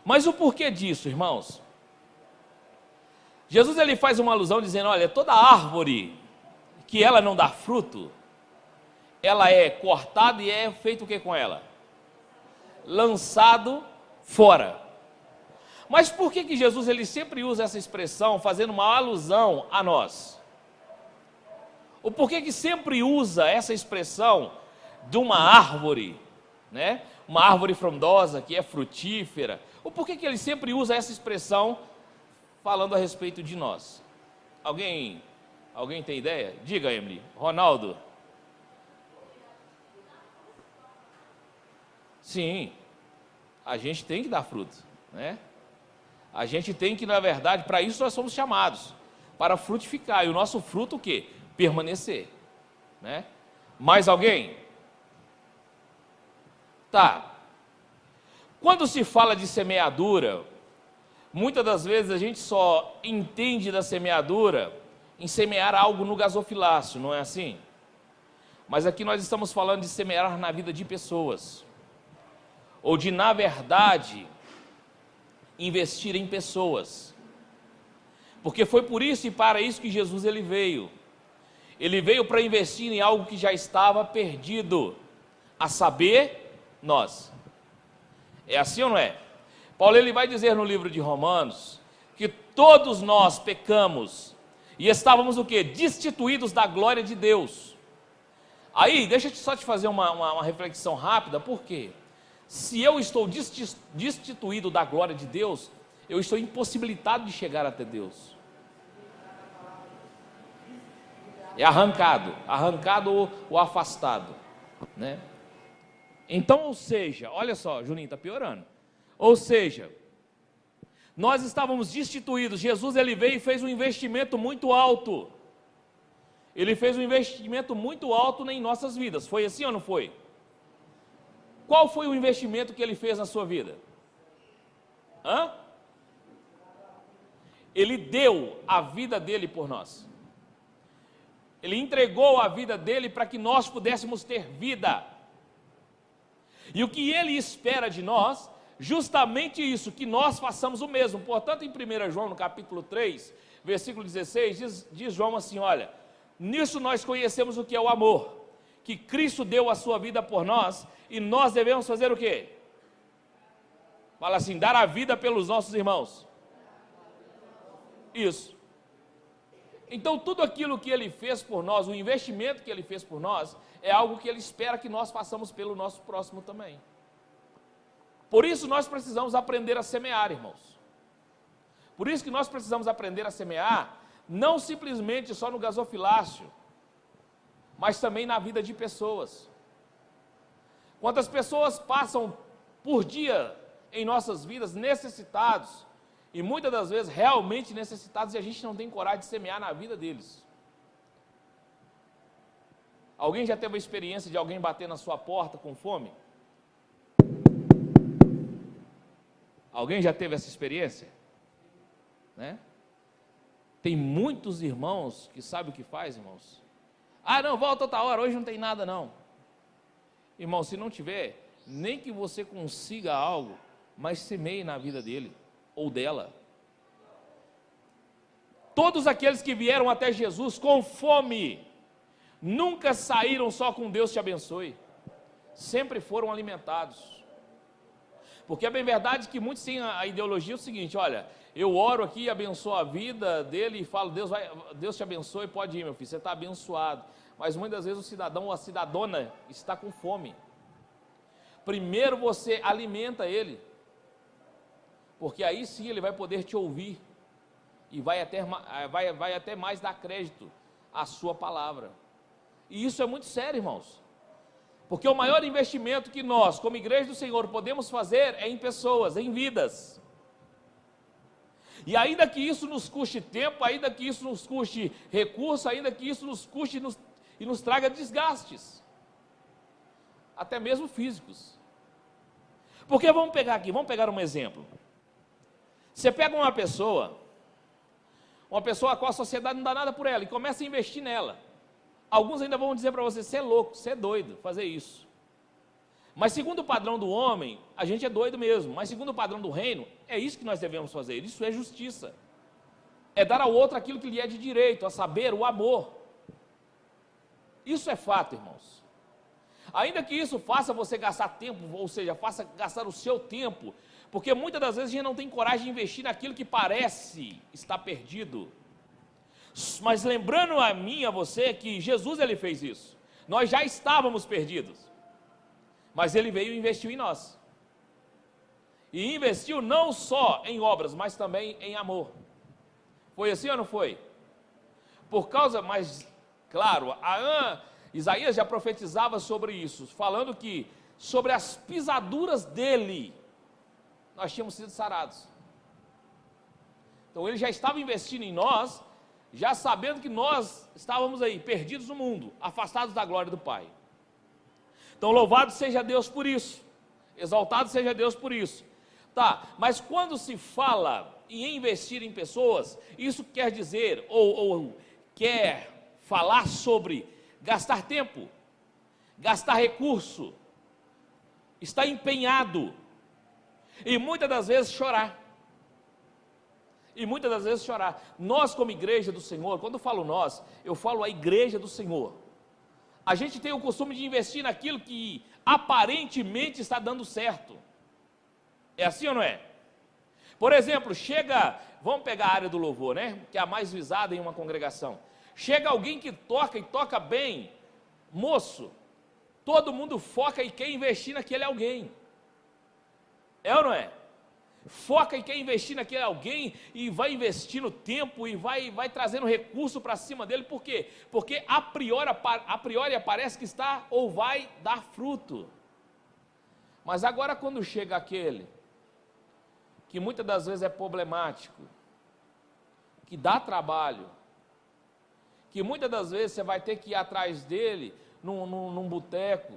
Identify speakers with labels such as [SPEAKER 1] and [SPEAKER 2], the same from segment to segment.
[SPEAKER 1] Mas o porquê disso, irmãos? Jesus ele faz uma alusão dizendo, olha, toda árvore que ela não dá fruto, ela é cortada e é feito o que com ela? Lançado fora. Mas por que Jesus ele sempre usa essa expressão fazendo uma alusão a nós? O porquê que sempre usa essa expressão de uma árvore, né? Uma árvore frondosa que é frutífera. O porquê que ele sempre usa essa expressão falando a respeito de nós? Alguém tem ideia? Diga, Emily. Ronaldo. Sim, a gente tem que dar fruto, né? A gente tem que, na verdade, para isso nós somos chamados, para frutificar. E o nosso fruto o quê? Permanecer, né? Mais alguém? Tá. Quando se fala de semeadura, muitas das vezes a gente só entende da semeadura em semear algo no gasofilácio, não é assim? Mas aqui nós estamos falando de semear na vida de pessoas, ou de, na verdade, investir em pessoas, porque foi por isso e para isso que Jesus ele veio para investir em algo que já estava perdido, a saber, nós. É assim ou não é? Paulo ele vai dizer no livro de Romanos, que todos nós pecamos, e estávamos o quê? Destituídos da glória de Deus. Aí, deixa eu só te fazer uma reflexão rápida, por quê? Se eu estou destituído da glória de Deus, eu estou impossibilitado de chegar até Deus. É arrancado ou afastado, né? Então, ou seja, olha só, Juninho, está piorando. Ou seja, nós estávamos destituídos, Jesus ele veio e fez um investimento muito alto. Ele fez um investimento muito alto em nossas vidas, foi assim ou não foi? Qual foi o investimento que ele fez na sua vida? Ele deu a vida dele por nós. Ele entregou a vida dele para que nós pudéssemos ter vida. E o que ele espera de nós, justamente isso, que nós façamos o mesmo. Portanto, em 1 João, no capítulo 3, versículo 16, diz João assim, olha, nisso nós conhecemos o que é o amor, que Cristo deu a sua vida por nós, e nós devemos fazer o quê? Fala assim, dar a vida pelos nossos irmãos. Isso. Então tudo aquilo que ele fez por nós, o investimento que ele fez por nós, é algo que ele espera que nós façamos pelo nosso próximo também. Por isso nós precisamos aprender a semear, irmãos. Por isso que nós precisamos aprender a semear, não simplesmente só no gasofilácio, mas também na vida de pessoas. Quantas pessoas passam por dia em nossas vidas necessitados, e muitas das vezes realmente necessitados, e a gente não tem coragem de semear na vida deles. Alguém já teve a experiência de alguém bater na sua porta com fome? Alguém já teve essa experiência? Né? Tem muitos irmãos que sabem o que faz, irmãos. Ah, não, volta outra hora, hoje não tem nada não. Irmão, se não tiver, nem que você consiga algo, mas semeie na vida dele ou dela. Todos aqueles que vieram até Jesus com fome, nunca saíram só com Deus te abençoe, sempre foram alimentados. Porque é bem verdade que muitos têm a ideologia o seguinte, olha, eu oro aqui, abençoo a vida dele e falo, Deus te abençoe, pode ir meu filho, você está abençoado. Mas muitas vezes o cidadão ou a cidadana está com fome. Primeiro você alimenta ele, porque aí sim ele vai poder te ouvir e vai até mais dar crédito à sua palavra. E isso é muito sério, irmãos, porque o maior investimento que nós, como igreja do Senhor, podemos fazer é em pessoas, em vidas. E ainda que isso nos custe tempo, ainda que isso nos custe recurso, ainda que isso nos custe e nos traga desgastes, até mesmo físicos. Porque vamos pegar um exemplo. Você pega uma pessoa a qual a sociedade não dá nada por ela, e começa a investir nela. Alguns ainda vão dizer para você, você é louco, você é doido fazer isso. Mas segundo o padrão do homem, a gente é doido mesmo. Mas segundo o padrão do reino, é isso que nós devemos fazer. Isso é justiça. É dar ao outro aquilo que lhe é de direito, a saber, o amor. Isso é fato, irmãos. Ainda que isso faça você gastar tempo, ou seja, faça gastar o seu tempo, porque muitas das vezes a gente não tem coragem de investir naquilo que parece estar perdido. Mas lembrando a mim e a você que Jesus ele fez isso. Nós já estávamos perdidos, mas ele veio e investiu em nós. E investiu não só em obras, mas também em amor. Foi assim ou não foi? Por causa, mas claro, Isaías já profetizava sobre isso, falando que sobre as pisaduras dele, nós tínhamos sido sarados. Então ele já estava investindo em nós, já sabendo que nós estávamos aí, perdidos no mundo, afastados da glória do Pai. Então louvado seja Deus por isso, exaltado seja Deus por isso. Tá, mas quando se fala em investir em pessoas, isso quer dizer, ou quer falar sobre gastar tempo, gastar recurso, estar empenhado, e muitas das vezes chorar. Nós como igreja do Senhor, quando eu falo nós, eu falo a igreja do Senhor. A gente tem o costume de investir naquilo que aparentemente está dando certo. É assim ou não é? Por exemplo, vamos pegar a área do louvor, né? Que é a mais visada em uma congregação. Chega alguém que toca e toca bem, moço, todo mundo foca e quer investir naquele alguém. É ou não é? Foca e quer investir naquele alguém e vai investindo tempo e vai trazendo recurso para cima dele. Por quê? Porque a priori parece que está ou vai dar fruto. Mas agora quando chega aquele que muitas das vezes é problemático, que dá trabalho, que muitas das vezes você vai ter que ir atrás dele num boteco,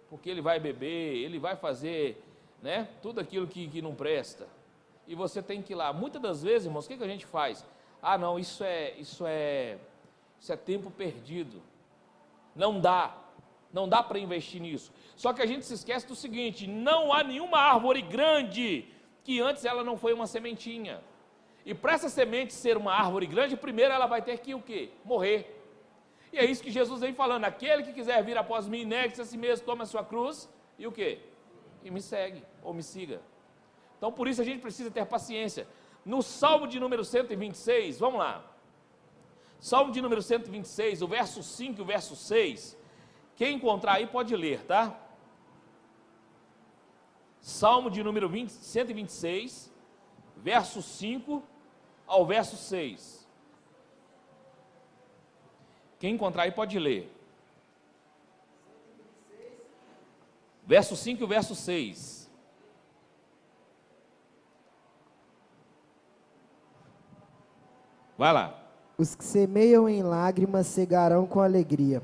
[SPEAKER 1] porque ele vai beber, ele vai fazer, né, tudo aquilo que não presta, e você tem que ir lá. Muitas das vezes, irmãos, o que a gente faz? Ah, não, isso é tempo perdido, não dá para investir nisso. Só que a gente se esquece do seguinte: não há nenhuma árvore grande que antes ela não foi uma sementinha. E para essa semente ser uma árvore grande, primeiro ela vai ter que o quê? Morrer. E é isso que Jesus vem falando: aquele que quiser vir após mim, negue-se a si mesmo, tome a sua cruz, e o quê? E me segue, ou me siga. Então por isso a gente precisa ter paciência. No Salmo de número 126, vamos lá. Salmo de número 126, o verso 5 e o verso 6. Quem encontrar aí pode ler, tá? Salmo de número 126, verso 5 ao verso 6. Quem encontrar aí pode ler. Verso 5 e o verso 6. Vai lá.
[SPEAKER 2] Os que semeiam em lágrimas cegarão com alegria.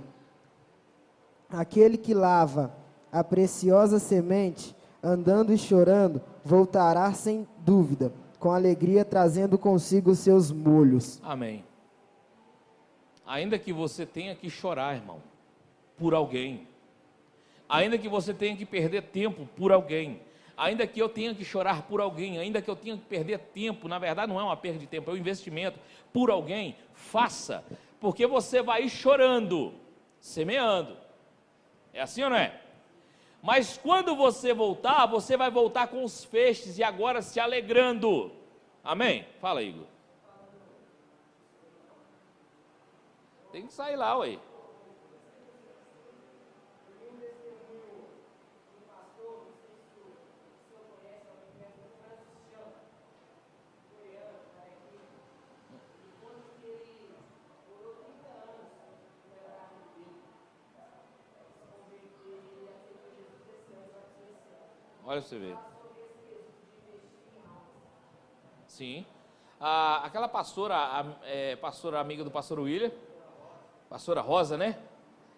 [SPEAKER 2] Aquele que lava a preciosa semente, andando e chorando, voltará sem dúvida, com alegria, trazendo consigo os seus molhos.
[SPEAKER 1] Amém. Ainda que você tenha que chorar, irmão, por alguém, ainda que você tenha que perder tempo por alguém, ainda que eu tenha que chorar por alguém, ainda que eu tenha que perder tempo, na verdade não é uma perda de tempo, é um investimento por alguém, faça, porque você vai ir chorando, semeando. É assim ou não é? Mas quando você voltar, você vai voltar com os feixes e agora se alegrando. Amém? Fala, Igor. Tem que sair lá, ué. Olha pra você ver. Sim. Aquela pastora, pastora amiga do pastor William, pastora Rosa, né?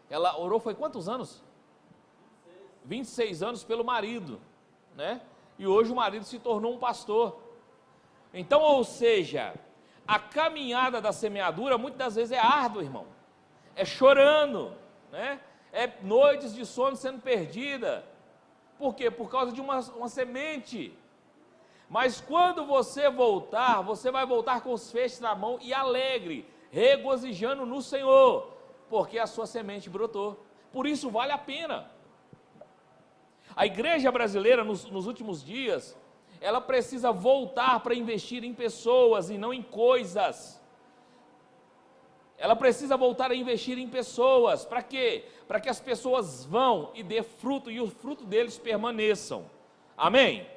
[SPEAKER 1] Ela orou, foi quantos anos? 26 anos pelo marido, né? E hoje o marido se tornou um pastor. Então, ou seja, a caminhada da semeadura muitas das vezes é árdua, irmão. É chorando, né? É noites de sono sendo perdida. Por quê? Por causa de uma semente. Mas quando você voltar, você vai voltar com os feixes na mão e alegre, regozijando no Senhor, porque a sua semente brotou. Por isso vale a pena. A igreja brasileira, nos últimos dias, ela precisa voltar para investir em pessoas e não em coisas. Ela precisa voltar a investir em pessoas. Para quê? Para que as pessoas vão e dê fruto e o fruto deles permaneçam. Amém?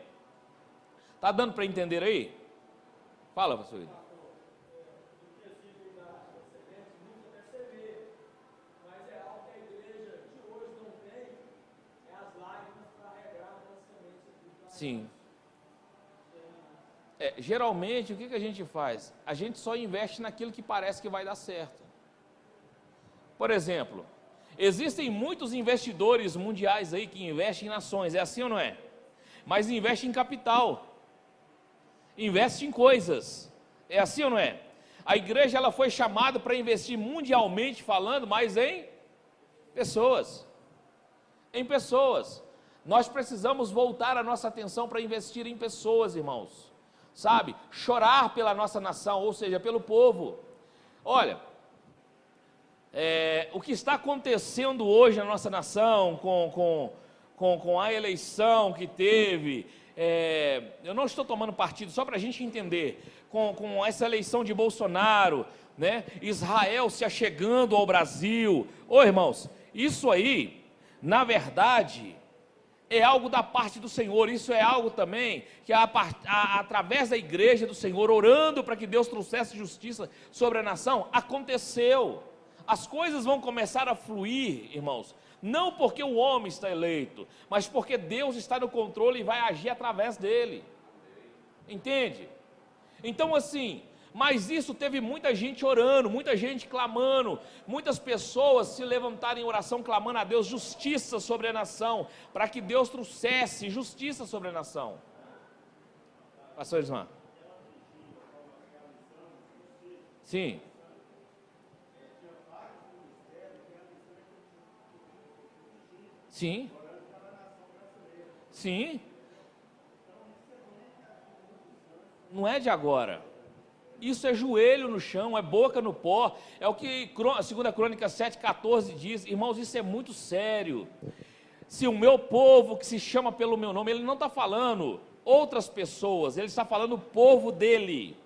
[SPEAKER 1] Está dando para entender aí? Fala, pastor. Sim. Geralmente, o que a gente faz? A gente só investe naquilo que parece que vai dar certo. Por exemplo, existem muitos investidores mundiais aí que investem em ações, é assim ou não é? Mas investem em capital, investe em coisas, é assim ou não é? A igreja ela foi chamada para investir mundialmente falando, mas em pessoas. Em pessoas. Nós precisamos voltar a nossa atenção para investir em pessoas, irmãos. Sabe? Chorar pela nossa nação, ou seja, pelo povo. Olha, o que está acontecendo hoje na nossa nação, com a eleição que teve, eu não estou tomando partido, só para a gente entender, com essa eleição de Bolsonaro, né? Israel se achegando ao Brasil. Ô irmãos, isso aí, na verdade, é algo da parte do Senhor. Isso é algo também que através da igreja do Senhor, orando para que Deus trouxesse justiça sobre a nação, aconteceu. As coisas vão começar a fluir, irmãos, não porque o homem está eleito, mas porque Deus está no controle e vai agir através dele. Entende? Então assim, mas isso teve muita gente orando, muita gente clamando, muitas pessoas se levantaram em oração clamando a Deus justiça sobre a nação, para que Deus trouxesse justiça sobre a nação. Pastor Ismael. Sim. Sim. Sim. Não é de agora. Isso é joelho no chão, é boca no pó, é o que a 2 Crônicas 7,14 diz. Irmãos, isso é muito sério. Se o meu povo que se chama pelo meu nome, ele não está falando outras pessoas, ele está falando o povo dele.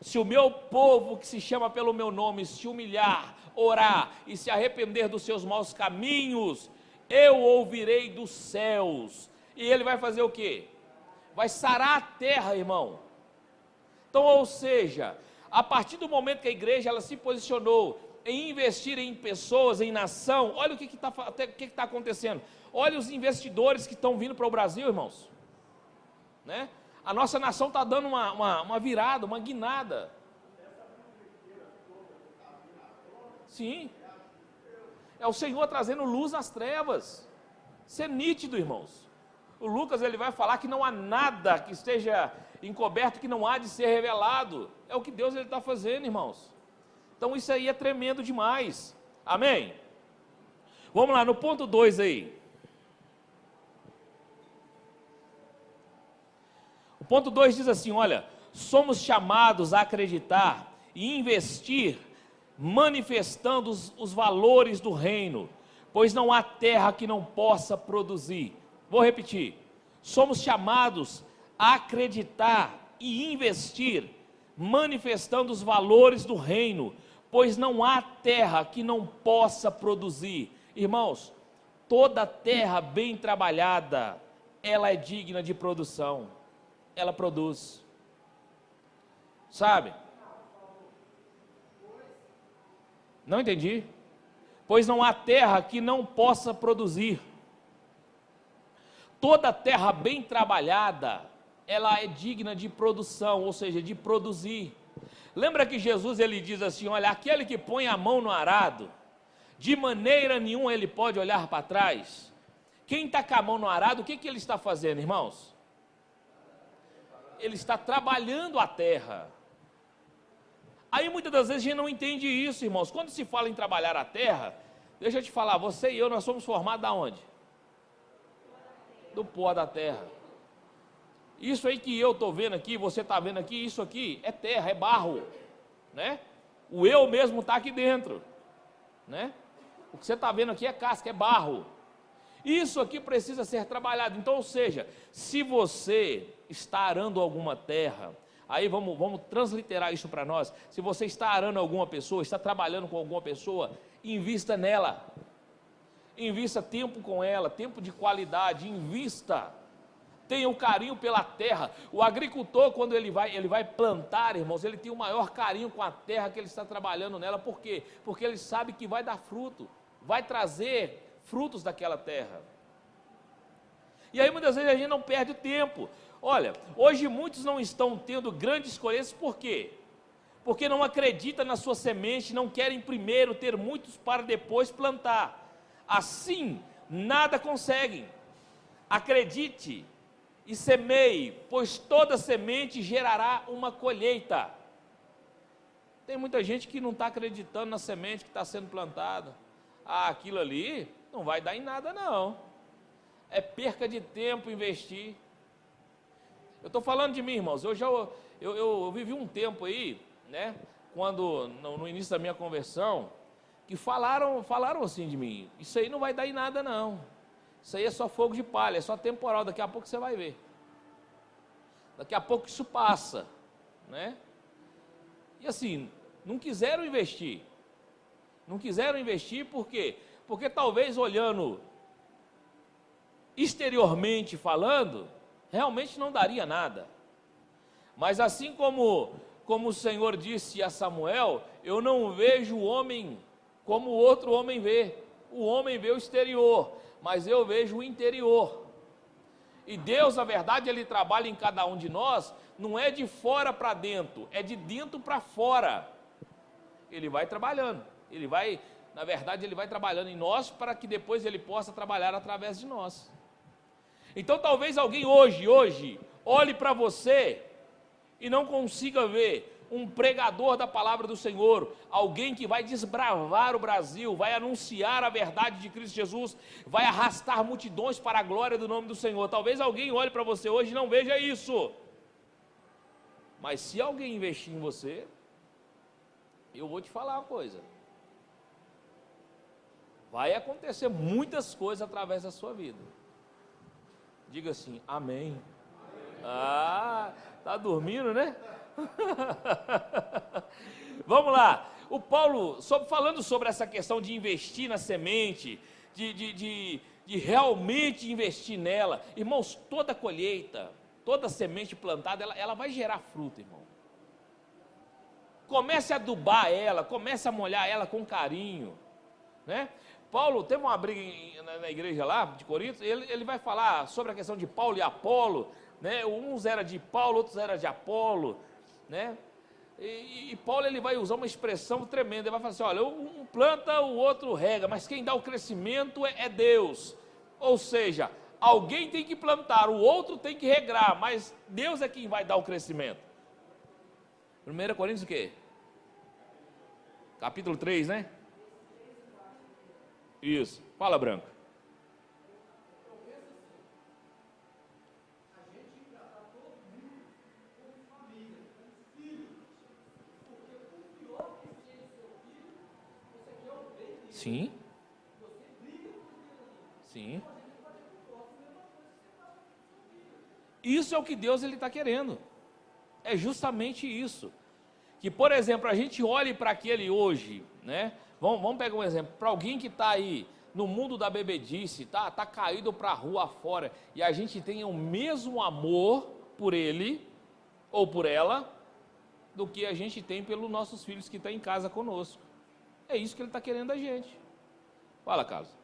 [SPEAKER 1] Se o meu povo que se chama pelo meu nome se humilhar, orar e se arrepender dos seus maus caminhos, eu ouvirei dos céus. E ele vai fazer o quê? Vai sarar a terra, irmão. Então, ou seja, a partir do momento que a igreja ela se posicionou em investir em pessoas, em nação, olha o que está acontecendo. Olha os investidores que estão vindo para o Brasil, irmãos. Né? A nossa nação está dando uma virada, uma guinada. Sim. É o Senhor trazendo luz nas trevas. Isso é nítido, irmãos. O Lucas ele vai falar que não há nada que esteja encoberto, que não há de ser revelado. É o que Deus está fazendo, irmãos. Então isso aí é tremendo demais. Amém? Vamos lá, no ponto 2 aí. O ponto 2 diz assim, olha, somos chamados a acreditar e investir, manifestando os valores do reino, pois não há terra que não possa produzir. Vou repetir, somos chamados a acreditar e investir, manifestando os valores do reino, pois não há terra que não possa produzir. Irmãos, toda terra bem trabalhada, ela é digna de produção, ela produz, sabe? Não entendi? Pois não há terra que não possa produzir. Toda terra bem trabalhada, ela é digna de produção, ou seja, de produzir. Lembra que Jesus ele diz assim, olha, aquele que põe a mão no arado, de maneira nenhuma ele pode olhar para trás. Quem está com a mão no arado, o que ele está fazendo, irmãos? Ele está trabalhando a terra. Aí muitas das vezes a gente não entende isso, irmãos. Quando se fala em trabalhar a terra, deixa eu te falar, você e eu, nós somos formados da onde? do pó da terra. Isso aí que eu estou vendo aqui, você está vendo aqui, isso aqui é terra, é barro, né? O eu mesmo está aqui dentro, né? O que você está vendo aqui é casca, é barro. Isso aqui precisa ser trabalhado. Então, ou seja, se você está arando alguma terra, aí vamos transliterar isso para nós. Se você está arando alguma pessoa, está trabalhando com alguma pessoa, invista nela. Invista tempo com ela, tempo de qualidade, invista. Tenha um carinho pela terra. O agricultor, quando ele vai plantar, irmãos, ele tem o maior carinho com a terra que ele está trabalhando nela. Por quê? Porque ele sabe que vai dar fruto, vai trazer frutos daquela terra. E aí muitas vezes a gente não perde tempo. Olha, hoje muitos não estão tendo grandes colheitas, por quê? Porque não acreditam na sua semente, não querem primeiro ter muitos para depois plantar. Assim, nada conseguem. Acredite e semeie, pois toda semente gerará uma colheita. Tem muita gente que não está acreditando na semente que está sendo plantada. Ah, aquilo ali não vai dar em nada não. É perca de tempo investir. Eu estou falando de mim, irmãos. Eu vivi um tempo aí, né? Quando, no início da minha conversão, que falaram assim de mim: isso aí não vai dar em nada não. Isso aí é só fogo de palha, é só temporal, daqui a pouco você vai ver. Daqui a pouco isso passa, né? E assim, não quiseram investir. Não quiseram investir por quê? Porque talvez olhando exteriormente falando, realmente não daria nada. Mas assim como o Senhor disse a Samuel, eu não vejo o homem como o outro homem vê. O homem vê o exterior, mas eu vejo o interior. E Deus, na verdade, Ele trabalha em cada um de nós, não é de fora para dentro, é de dentro para fora. Ele vai trabalhando, Ele vai trabalhando em nós para que depois Ele possa trabalhar através de nós. Então talvez alguém hoje olhe para você e não consiga ver um pregador da palavra do Senhor, alguém que vai desbravar o Brasil, vai anunciar a verdade de Cristo Jesus, vai arrastar multidões para a glória do nome do Senhor. Talvez alguém olhe para você hoje e não veja isso. Mas se alguém investir em você, eu vou te falar uma coisa. Vai acontecer muitas coisas através da sua vida. Diga assim, amém. Ah, tá dormindo, né? Vamos lá. O Paulo, falando sobre essa questão de investir na semente, de realmente investir nela. Irmãos, toda colheita, toda semente plantada, ela vai gerar fruto, irmão. Comece a adubar ela, comece a molhar ela com carinho, né? Paulo, teve uma briga na igreja lá de Corinto, ele vai falar sobre a questão de Paulo e Apolo, né? Uns era de Paulo, outros era de Apolo, né? E Paulo, ele vai usar uma expressão tremenda, ele vai falar assim, olha, um planta, o outro rega, mas quem dá o crescimento é Deus. Ou seja, alguém tem que plantar, o outro tem que regrar, mas Deus é quem vai dar o crescimento. 1 Coríntios o quê? Capítulo 3, né? Isso, fala, Branco. Sim. Sim. Isso é o que Deus está querendo. É justamente isso. Que, por exemplo, a gente olhe para aquele hoje, né? Vamos pegar um exemplo, para alguém que está aí no mundo da bebedice, tá caído para a rua fora, e a gente tenha o mesmo amor por ele, ou por ela, do que a gente tem pelos nossos filhos que estão em casa conosco. É isso que ele está querendo da gente. Fala, Carlos.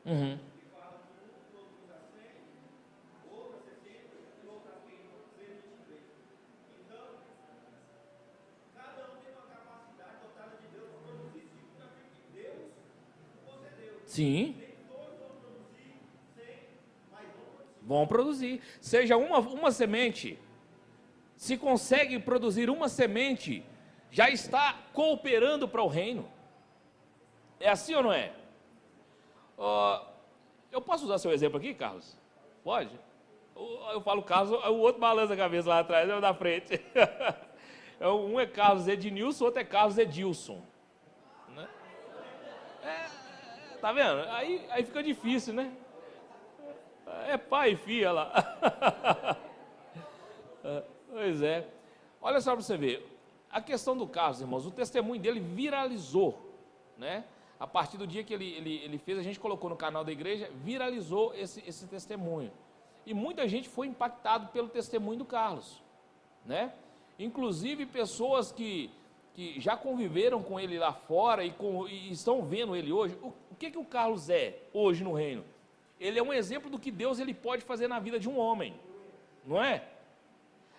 [SPEAKER 1] Uhum. Sim. Vão produzir. Seja uma semente. Se consegue produzir uma semente, já está cooperando para o reino. É assim ou não é? Ó, eu posso usar seu exemplo aqui, Carlos? Pode? Eu falo Carlos, o outro balança a cabeça lá atrás, eu da frente. Um é Carlos Ednilson, o outro é Carlos Edilson. Né? Tá vendo? Aí fica difícil, né? É pai e filha lá. Pois é. Olha só para você ver. A questão do Carlos, irmãos, o testemunho dele viralizou, né? A partir do dia que ele fez, a gente colocou no canal da igreja, viralizou esse testemunho. E muita gente foi impactado pelo testemunho do Carlos, né? Inclusive pessoas que já conviveram com ele lá fora e estão vendo ele hoje. O que o Carlos é hoje no reino? Ele é um exemplo do que Deus ele pode fazer na vida de um homem, não é?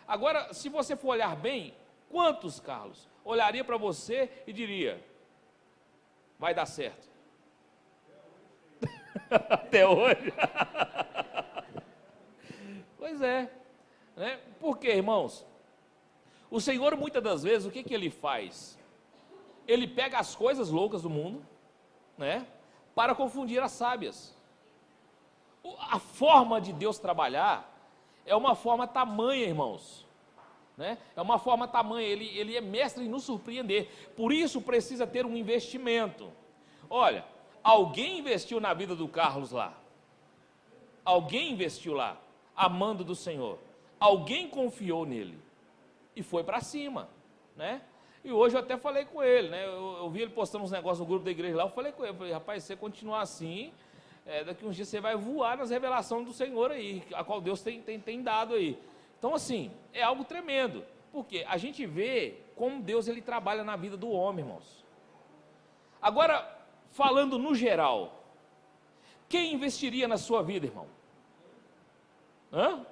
[SPEAKER 1] Agora, se você for olhar bem, quantos, Carlos, olharia para você e diria, vai dar certo? Até hoje. Pois é, né? Por quê, irmãos? O Senhor, muitas das vezes, o que ele faz? Ele pega as coisas loucas do mundo, né? Para confundir as sábias. A forma de Deus trabalhar é uma forma tamanha, irmãos, né? É uma forma tamanha, ele é mestre em nos surpreender, por isso precisa ter um investimento. Olha, alguém investiu na vida do Carlos lá, alguém investiu lá, amando do Senhor, alguém confiou nele, e foi para cima, né? E hoje eu até falei com ele, né? Eu vi ele postando uns negócios no grupo da igreja lá, eu falei com ele, rapaz, se você continuar assim, daqui uns dias você vai voar nas revelações do Senhor aí, a qual Deus tem dado aí. Então assim, é algo tremendo, porque a gente vê como Deus ele trabalha na vida do homem, irmãos. Agora, falando no geral, quem investiria na sua vida, irmão? Hã?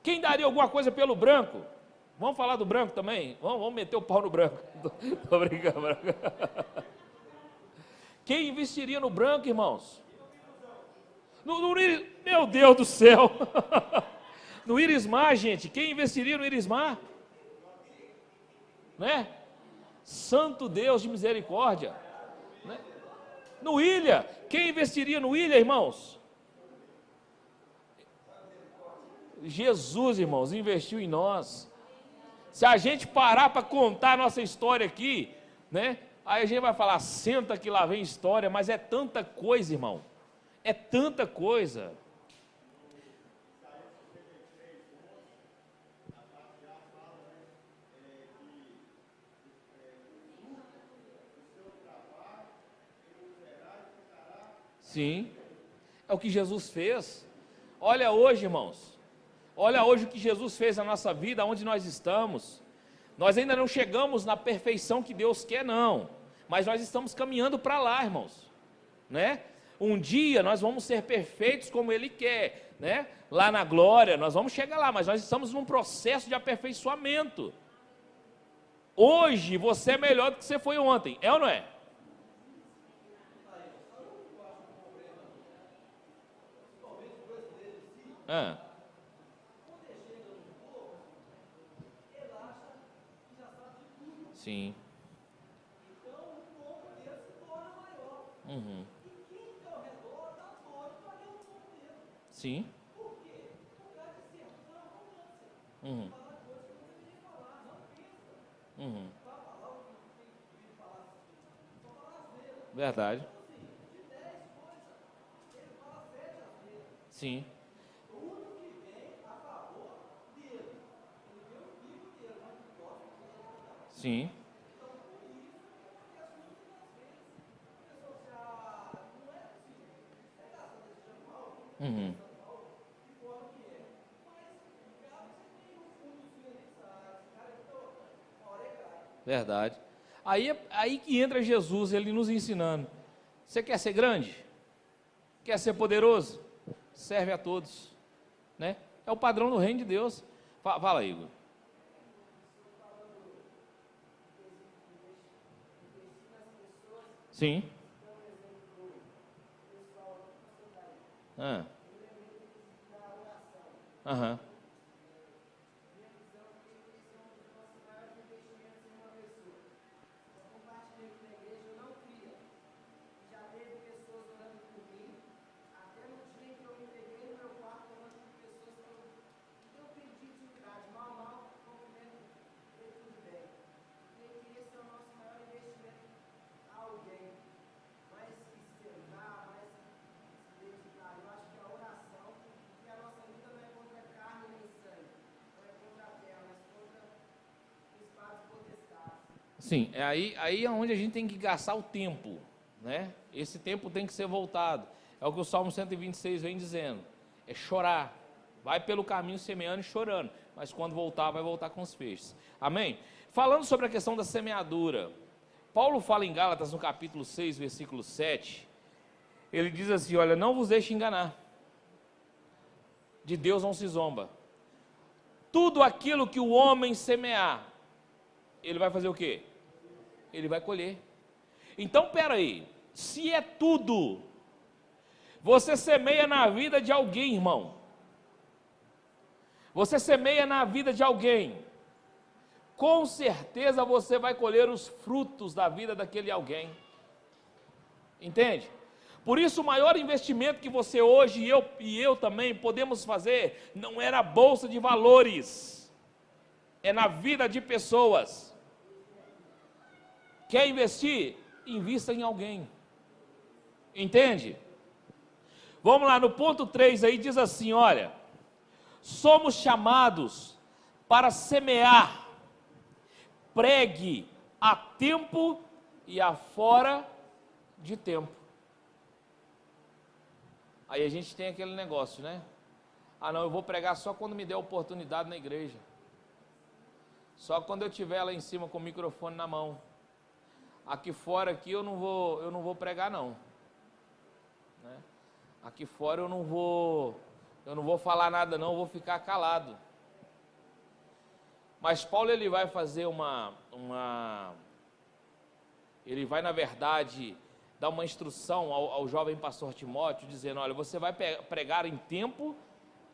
[SPEAKER 1] Quem daria alguma coisa pelo branco? Vamos falar do branco também? Vamos meter o pau no branco. Tô brincando, branco. Quem investiria no branco, irmãos? Meu Deus do céu! No Irismar, gente, quem investiria no Irismar? Né? Santo Deus de misericórdia. Né? No Ilha, quem investiria no Ilha, irmãos? Jesus, irmãos, investiu em nós. Se a gente parar para contar a nossa história aqui, né? Aí a gente vai falar, senta que lá vem história, mas é tanta coisa, irmão. É tanta coisa. Sim, é o que Jesus fez. Olha hoje, irmãos. Olha hoje o que Jesus fez na nossa vida, onde nós estamos. Nós ainda não chegamos na perfeição que Deus quer, não. Mas nós estamos caminhando para lá, irmãos. Né? Um dia nós vamos ser perfeitos como Ele quer. Né? Lá na glória, nós vamos chegar lá. Mas nós estamos num processo de aperfeiçoamento. Hoje você é melhor do que você foi ontem. É ou não é? Ah. Sim. Uhum. Sim. Uhum. Uhum. Verdade. Sim. Sim. Uhum. Verdade. Aí que entra Jesus, ele nos ensinando. Você quer ser grande? Quer ser poderoso? Serve a todos. Né? É o padrão do reino de Deus. Fala, Igor. Sim. Ah. Aham. Sim, aí é onde a gente tem que gastar o tempo, né? Esse tempo tem que ser voltado. É o que o Salmo 126 vem dizendo. É chorar. Vai pelo caminho semeando e chorando. Mas quando voltar, vai voltar com os feixes. Amém? Falando sobre a questão da semeadura. Paulo fala em Gálatas, no capítulo 6, versículo 7. Ele diz assim, olha, não vos deixe enganar. De Deus não se zomba. Tudo aquilo que o homem semear, ele vai fazer o quê? Ele vai colher. Então, peraí, se é tudo, você semeia na vida de alguém, irmão. Você semeia na vida de alguém. Com certeza você vai colher os frutos da vida daquele alguém. Entende? Por isso o maior investimento que você hoje e eu também podemos fazer não é na bolsa de valores, é na vida de pessoas. Quer investir? Invista em alguém. Entende? Vamos lá, no ponto 3 aí diz assim, olha, somos chamados para semear, pregue a tempo e a fora de tempo. Aí a gente tem aquele negócio, né? Ah não, eu vou pregar só quando me der oportunidade na igreja. Só quando eu estiver lá em cima com o microfone na mão. Aqui fora aqui eu não vou pregar não. Né? Aqui fora eu não vou falar nada não, eu vou ficar calado. Mas Paulo ele vai fazer ele vai na verdade dar uma instrução ao jovem pastor Timóteo, dizendo, olha, você vai pregar em tempo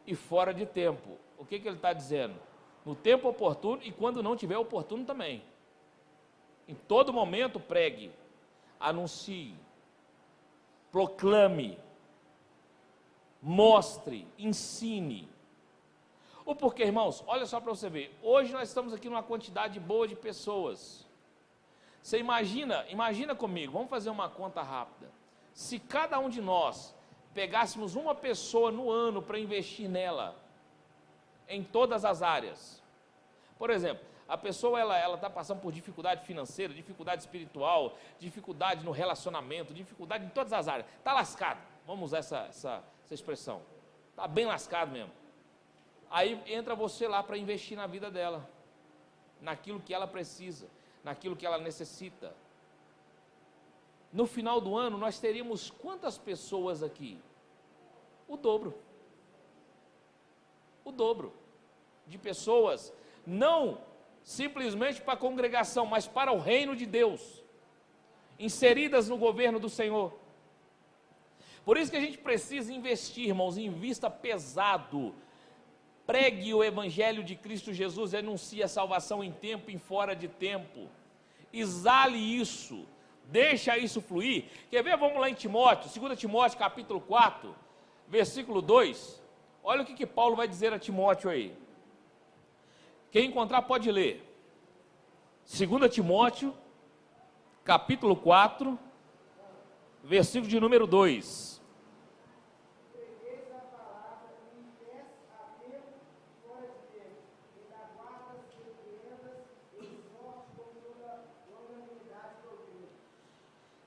[SPEAKER 1] e fora de tempo. O que ele está dizendo? No tempo oportuno e quando não tiver oportuno também. Em todo momento pregue, anuncie, proclame, mostre, ensine. O porquê, irmãos? Olha só para você ver, hoje nós estamos aqui numa quantidade boa de pessoas. Você imagina comigo, vamos fazer uma conta rápida. Se cada um de nós pegássemos uma pessoa no ano para investir nela, em todas as áreas. Por exemplo, a pessoa ela está passando por dificuldade financeira, dificuldade espiritual, dificuldade no relacionamento, dificuldade em todas as áreas. Está lascado, vamos usar essa expressão. Está bem lascado mesmo. Aí entra você lá para investir na vida dela, naquilo que ela precisa, naquilo que ela necessita. No final do ano, nós teríamos quantas pessoas aqui? O dobro. O dobro de pessoas, não simplesmente para a congregação, mas para o reino de Deus, inseridas no governo do Senhor. Por isso que a gente precisa investir, irmãos, invista pesado. Pregue o evangelho de Cristo Jesus, anuncie a salvação em tempo e fora de tempo. Exale isso, deixa isso fluir. Quer ver? Vamos lá em Timóteo, 2 Timóteo capítulo 4, versículo 2. Olha o que Paulo vai dizer a Timóteo aí. Quem encontrar pode ler. 2 Timóteo capítulo 4, versículo de número 2.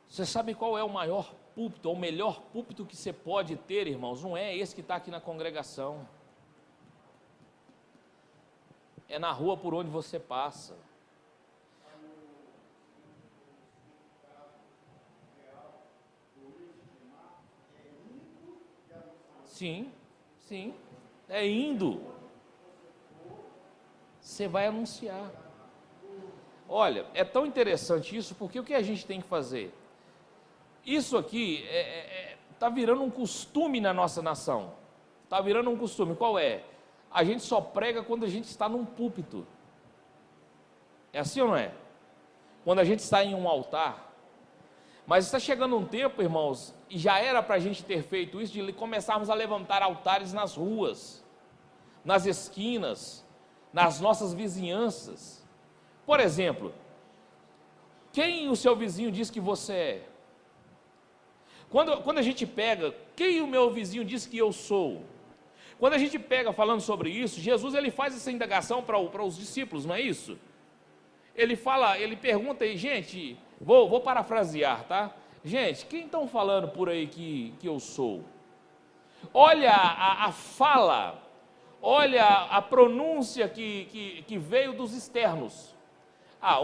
[SPEAKER 1] Você sabe qual é o maior púlpito, ou o melhor púlpito que você pode ter, irmãos? Não é esse que está aqui na congregação. É na rua por onde você passa. Sim, sim. É indo. Você vai anunciar. Olha, é tão interessante isso, porque o que a gente tem que fazer? Isso aqui está virando um costume na nossa nação. Está virando um costume. Qual é? A gente só prega quando a gente está num púlpito. É assim ou não é? Quando a gente está em um altar. Mas está chegando um tempo, irmãos, e já era para a gente ter feito isso, de começarmos a levantar altares nas ruas, nas esquinas, nas nossas vizinhanças. Por exemplo, quem o seu vizinho diz que você é? Quando a gente pega, quem o meu vizinho diz que eu sou? Quando a gente pega falando sobre isso, Jesus ele faz essa indagação para os discípulos, não é isso? ele fala, ele pergunta aí, gente, vou parafrasear, tá? Gente, quem estão falando por aí que eu sou? Olha a fala, olha a pronúncia que veio dos externos.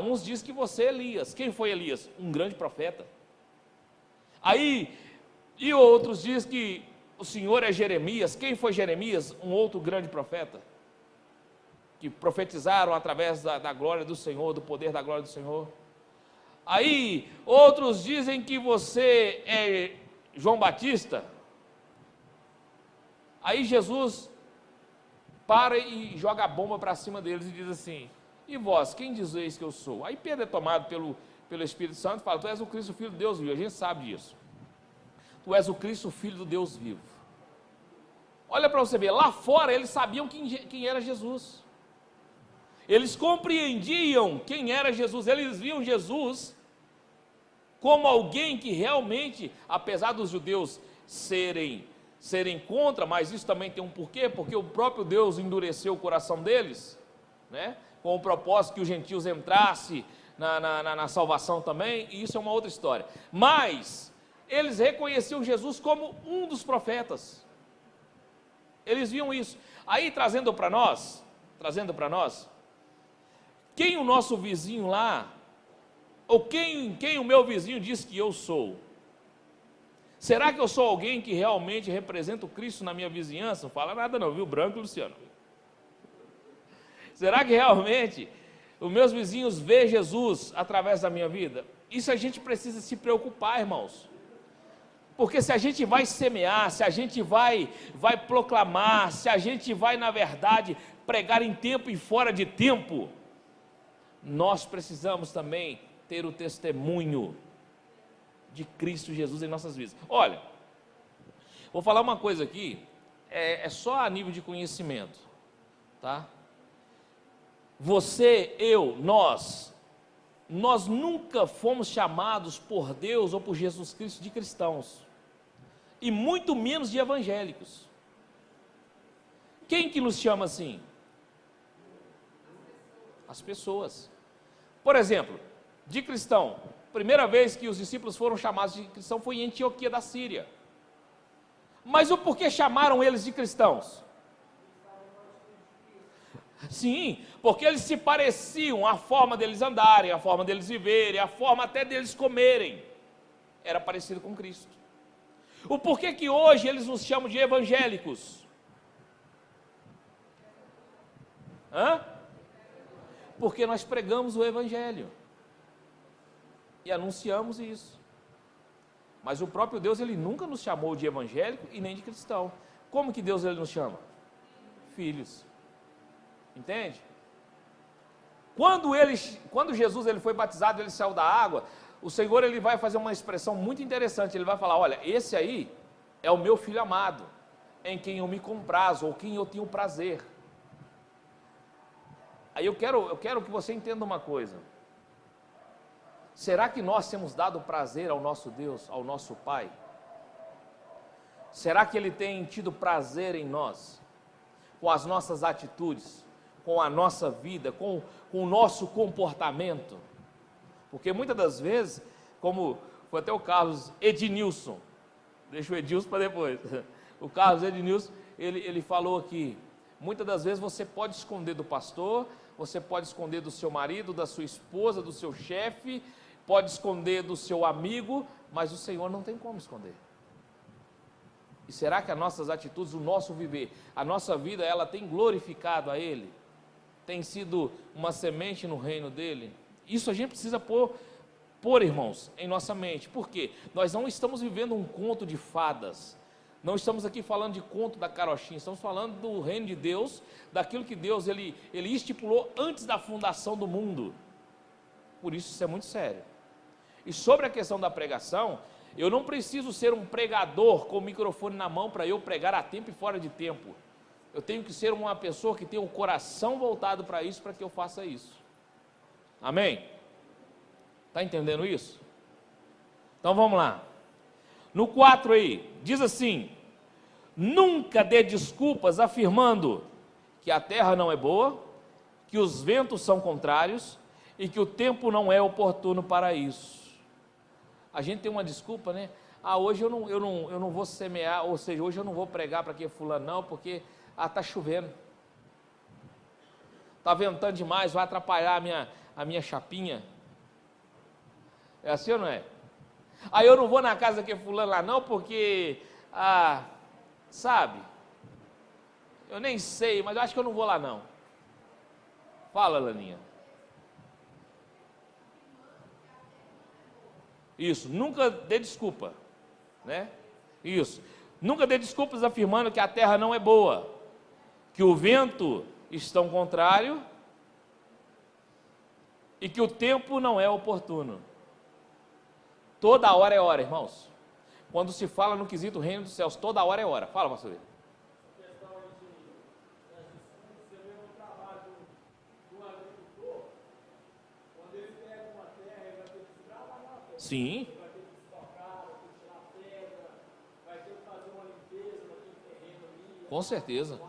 [SPEAKER 1] Uns dizem que você é Elias. Quem foi Elias? Um grande profeta. E outros dizem que o Senhor é Jeremias. Quem foi Jeremias? Um outro grande profeta, que profetizaram através da glória do Senhor, do poder da glória do Senhor. Aí, outros dizem que você é João Batista. Aí Jesus para e joga a bomba para cima deles e diz assim: e vós, quem dizeis que eu sou? Aí Pedro é tomado pelo Espírito Santo e fala: tu és o Cristo, Filho de Deus vivo. A gente sabe disso. Tu és o Cristo, Filho do Deus vivo. Olha para você ver, lá fora eles sabiam quem era Jesus. Eles compreendiam quem era Jesus. Eles viam Jesus como alguém que realmente, apesar dos judeus serem contra, mas isso também tem um porquê, porque o próprio Deus endureceu o coração deles, né? Com o propósito que os gentios entrassem na salvação também, e isso é uma outra história. Mas eles reconheciam Jesus como um dos profetas. Eles viam isso. Aí trazendo para nós, quem o nosso vizinho lá, ou quem o meu vizinho diz que eu sou? Será que eu sou alguém que realmente representa o Cristo na minha vizinhança? Não fala nada não, viu? Branco, Luciano. Será que realmente os meus vizinhos veem Jesus através da minha vida? Isso a gente precisa se preocupar, irmãos. Porque se a gente vai semear, se a gente vai proclamar, se a gente vai, na verdade, pregar em tempo e fora de tempo, nós precisamos também ter o testemunho de Cristo Jesus em nossas vidas. Olha, vou falar uma coisa aqui, é só a nível de conhecimento, tá? Você, eu, nós nunca fomos chamados por Deus ou por Jesus Cristo de cristãos, e muito menos de evangélicos. Quem que nos chama assim? As pessoas. Por exemplo, de cristão, primeira vez que os discípulos foram chamados de cristão foi em Antioquia da Síria. Mas o porquê chamaram eles de cristãos? Sim, porque eles se pareciam, a forma deles andarem, a forma deles viverem, a forma até deles comerem, era parecido com Cristo. O porquê que hoje eles nos chamam de evangélicos? Porque nós pregamos o evangelho e anunciamos isso. Mas o próprio Deus, ele nunca nos chamou de evangélico e nem de cristão. Como que Deus ele nos chama? Filhos. Entende? Quando Jesus ele foi batizado, ele saiu da água, o Senhor ele vai fazer uma expressão muito interessante. Ele vai falar: olha, esse aí é o meu filho amado, em quem eu me comprazo, ou quem eu tenho prazer. Aí eu quero que você entenda uma coisa. Será que nós temos dado prazer ao nosso Deus, ao nosso Pai? Será que Ele tem tido prazer em nós? Com as nossas atitudes, com a nossa vida, com o nosso comportamento? Porque muitas das vezes, como foi até o Carlos Ednilson, deixa o Edilson para depois, o Carlos Ednilson, ele falou aqui, muitas das vezes você pode esconder do pastor, você pode esconder do seu marido, da sua esposa, do seu chefe, pode esconder do seu amigo, mas o Senhor não tem como esconder. E será que as nossas atitudes, o nosso viver, a nossa vida, ela tem glorificado a Ele? Tem sido uma semente no reino dEle? Isso a gente precisa pôr, irmãos, em nossa mente. Por quê? Nós não estamos vivendo um conto de fadas. Não estamos aqui falando de conto da carochinha, estamos falando do reino de Deus, daquilo que Deus ele estipulou antes da fundação do mundo. Por isso é muito sério. E sobre a questão da pregação, eu não preciso ser um pregador com o microfone na mão para eu pregar a tempo e fora de tempo. Eu tenho que ser uma pessoa que tem o coração voltado para isso, para que eu faça isso. Amém? Está entendendo isso? Então vamos lá. No 4 aí, diz assim: nunca dê desculpas afirmando que a terra não é boa, que os ventos são contrários e que o tempo não é oportuno para isso. A gente tem uma desculpa, né? Hoje eu não vou semear, ou seja, hoje eu não vou pregar para que fulano não, porque está chovendo. Está ventando demais, vai atrapalhar a minha chapinha. É assim ou não é? Eu não vou na casa que fulano lá não, porque, sabe, eu nem sei, mas eu acho que eu não vou lá não. Fala, Laninha. Isso, nunca dê desculpa, né? Isso, nunca dê desculpas afirmando que a terra não é boa, que o vento está contrário e que o tempo não é oportuno. Toda hora é hora, irmãos. Quando se fala no quesito reino dos céus, toda hora é hora. Fala, pastor. Sim. Com certeza.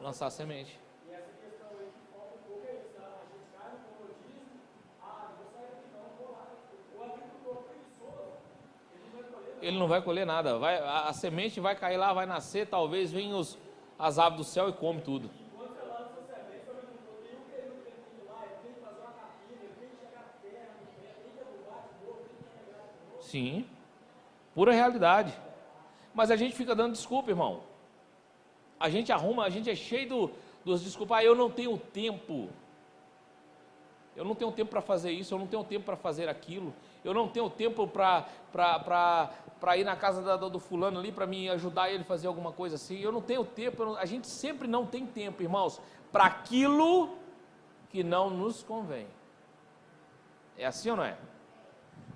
[SPEAKER 1] Lançar a semente. Ele não vai colher nada. A semente vai cair lá, vai nascer, talvez venham as aves do céu e come tudo. Sim, pura realidade. Mas a gente fica dando desculpa, irmão. A gente arruma, a gente é cheio dos desculpas. Eu não tenho tempo. Eu não tenho tempo para fazer isso, eu não tenho tempo para fazer aquilo. Eu não tenho tempo para ir na casa do fulano ali, para me ajudar ele a fazer alguma coisa assim. Eu não tenho tempo, a gente sempre não tem tempo, irmãos, para aquilo que não nos convém. É assim ou não é?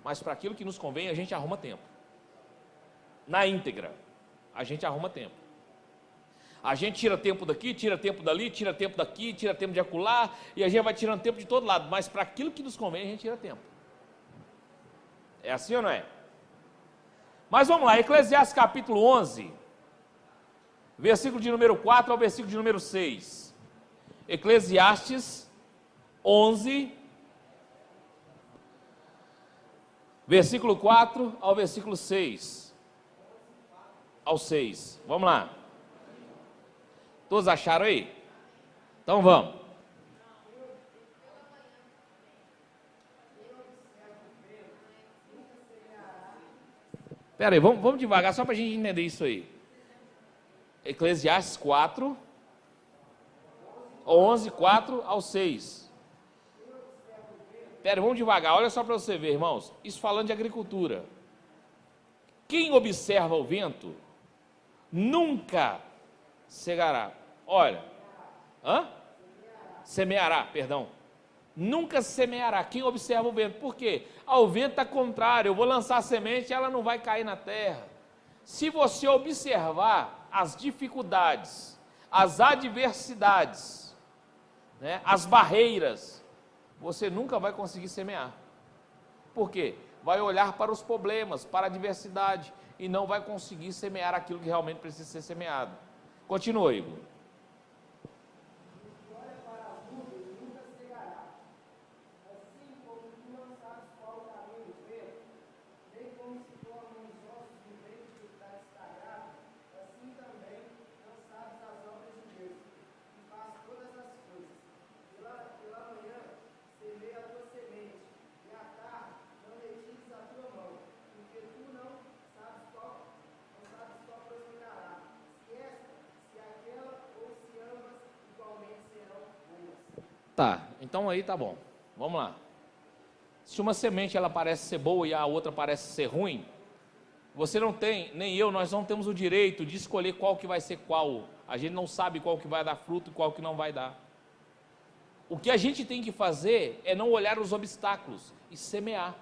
[SPEAKER 1] Mas para aquilo que nos convém, a gente arruma tempo. Na íntegra, a gente arruma tempo. A gente tira tempo daqui, tira tempo dali, tira tempo daqui, tira tempo de acolá, e a gente vai tirando tempo de todo lado, mas para aquilo que nos convém, a gente tira tempo. É assim ou não é? Mas vamos lá, Eclesiastes capítulo 11, versículo de número 4 ao versículo de número 6. Eclesiastes 11, versículo 4 ao versículo 6. Ao 6. Vamos lá. Todos acharam aí? Então vamos. Espera aí, vamos devagar, só para a gente entender isso aí. Eclesiastes 4, 11, 4 ao 6. Espera aí, vamos devagar, olha só para você ver, irmãos. Isso falando de agricultura. Quem observa o vento, nunca cegará. Olha, semeará, perdão. Nunca semeará. Quem observa o vento. Por quê? O vento está contrário. Eu vou lançar a semente, ela não vai cair na terra. Se você observar as dificuldades, as adversidades, né, as barreiras, você nunca vai conseguir semear. Por quê? Vai olhar para os problemas, para a adversidade, e não vai conseguir semear aquilo que realmente precisa ser semeado. Continua, Igor. Tá, então aí tá bom. Vamos lá. Se uma semente ela parece ser boa e a outra parece ser ruim, você não tem, nem eu, nós não temos o direito de escolher qual que vai ser qual. A gente não sabe qual que vai dar fruto e qual que não vai dar. O que a gente tem que fazer é não olhar os obstáculos e semear.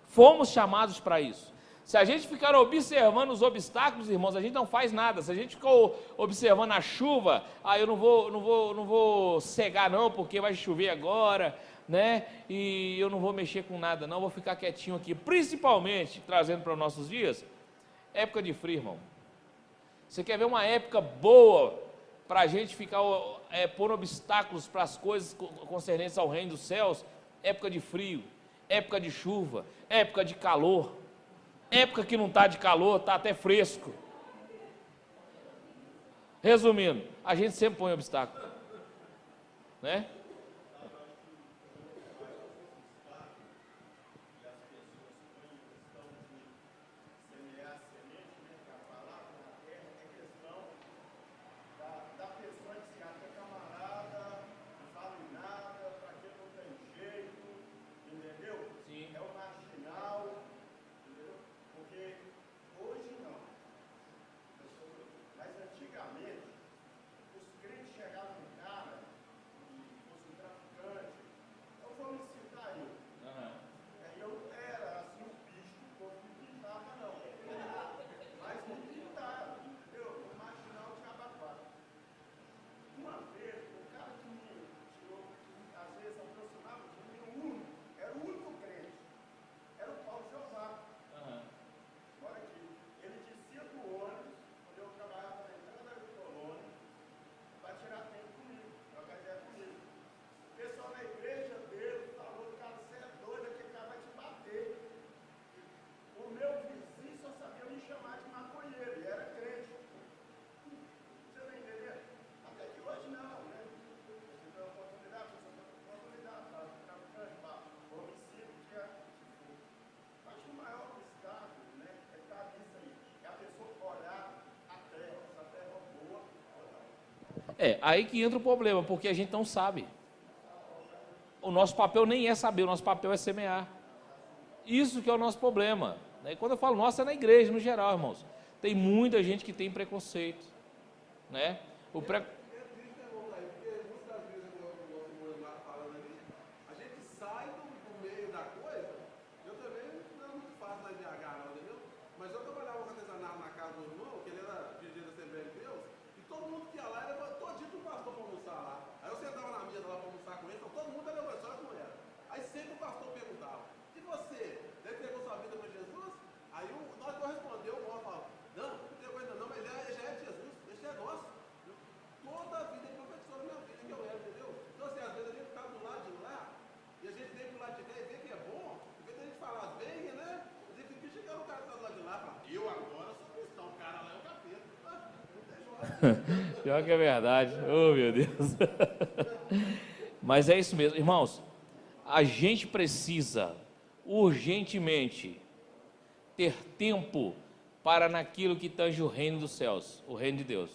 [SPEAKER 1] Fomos chamados para isso. Se a gente ficar observando os obstáculos, irmãos, a gente não faz nada. Se a gente ficou observando a chuva, eu não vou cegar não, porque vai chover agora, né? E eu não vou mexer com nada não, vou ficar quietinho aqui. Principalmente, trazendo para os nossos dias, época de frio, irmão. Você quer ver uma época boa para a gente ficar pondo obstáculos para as coisas concernentes ao reino dos céus, época de frio, época de chuva, época de calor, época que não está de calor, está até fresco. Resumindo, a gente sempre põe obstáculo, né? Aí que entra o problema, porque a gente não sabe. O nosso papel nem é saber, o nosso papel é semear. Isso que é o nosso problema. E quando eu falo nossa, é na igreja, no geral, irmãos. Tem muita gente que tem preconceito, né? Pior que é verdade, oh meu Deus. Mas é isso mesmo, irmãos, a gente precisa urgentemente ter tempo para naquilo que tange o reino dos céus, o reino de Deus.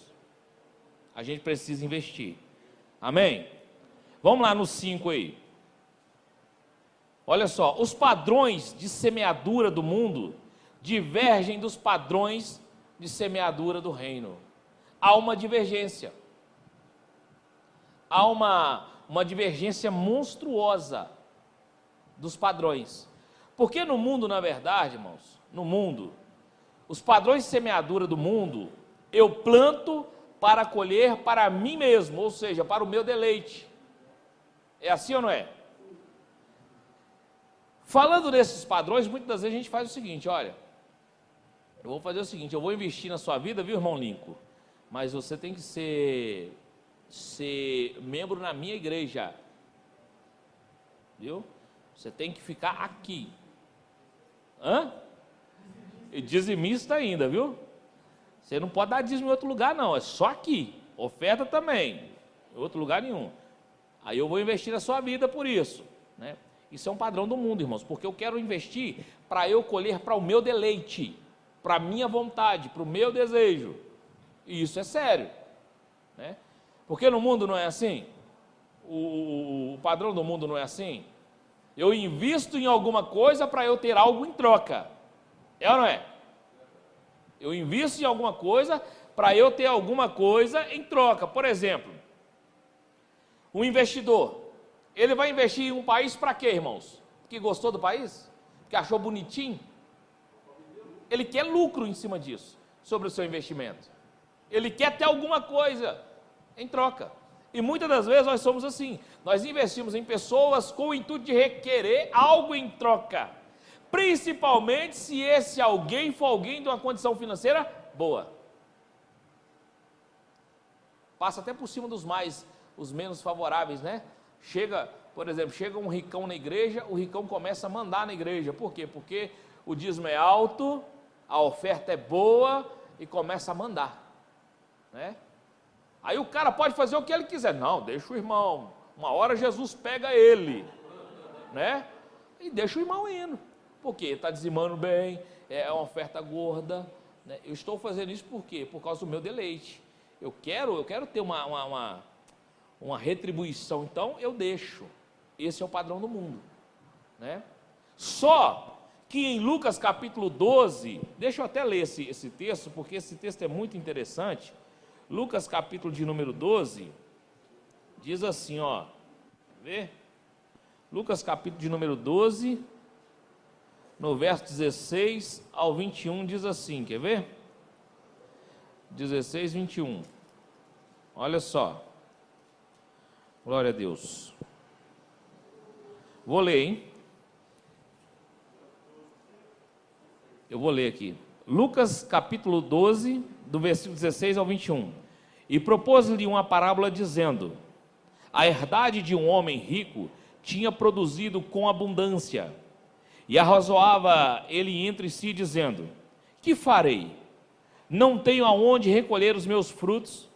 [SPEAKER 1] A gente precisa investir, amém? Vamos lá no 5 aí. Olha só, os padrões de semeadura do mundo divergem dos padrões de semeadura do reino. Há uma divergência. Há uma divergência monstruosa dos padrões. Porque no mundo, na verdade, irmãos, no mundo, os padrões de semeadura do mundo, eu planto para colher para mim mesmo, ou seja, para o meu deleite. É assim ou não é? Falando desses padrões, muitas das vezes a gente faz o seguinte, olha, eu vou fazer o seguinte, eu vou investir na sua vida, viu, irmão Lincoln? Mas você tem que ser membro na minha igreja, viu? Você tem que ficar aqui. E dizimista ainda, viu? Você não pode dar dízimo em outro lugar não, é só aqui. Oferta também, em outro lugar nenhum. Aí eu vou investir na sua vida por isso, né? Isso é um padrão do mundo, irmãos, porque eu quero investir para eu colher para o meu deleite, para a minha vontade, para o meu desejo. E isso é sério, né? Porque no mundo não é assim? O padrão do mundo não é assim? Eu invisto em alguma coisa para eu ter algo em troca. É ou não é? Eu invisto em alguma coisa para eu ter alguma coisa em troca. Por exemplo, um investidor, ele vai investir em um país para quê, irmãos? Porque gostou do país? Porque achou bonitinho? Ele quer lucro em cima disso, sobre o seu investimento. Ele quer ter alguma coisa em troca. E muitas das vezes nós somos assim. Nós investimos em pessoas com o intuito de requerer algo em troca. Principalmente se esse alguém for alguém de uma condição financeira boa. passa até por cima os menos favoráveis, né? Por exemplo, chega um ricão na igreja, o ricão começa a mandar na igreja. Por quê? Porque o dízimo é alto, a oferta é boa e começa a mandar, né? Aí o cara pode fazer o que ele quiser. Não, deixa o irmão. Uma hora Jesus pega ele, né? E deixa o irmão indo. Por quê? Está dizimando bem, é uma oferta gorda, né? Eu estou fazendo isso por quê? Por causa do meu deleite. Eu quero ter uma retribuição, então eu deixo. Esse é o padrão do mundo, né? Só que em Lucas capítulo 12, deixa eu até ler esse texto, porque esse texto é muito interessante. Lucas capítulo de número 12, diz assim, ó, vê? Lucas capítulo de número 12, no verso 16 ao 21, diz assim, quer ver? 16, 21, olha só, glória a Deus. Vou ler, hein? Eu vou ler aqui. Lucas capítulo 12, do versículo 16 ao 21. E propôs-lhe uma parábola dizendo: a herdade de um homem rico tinha produzido com abundância. E arrazoava ele entre si, dizendo: que farei? Não tenho aonde recolher os meus frutos.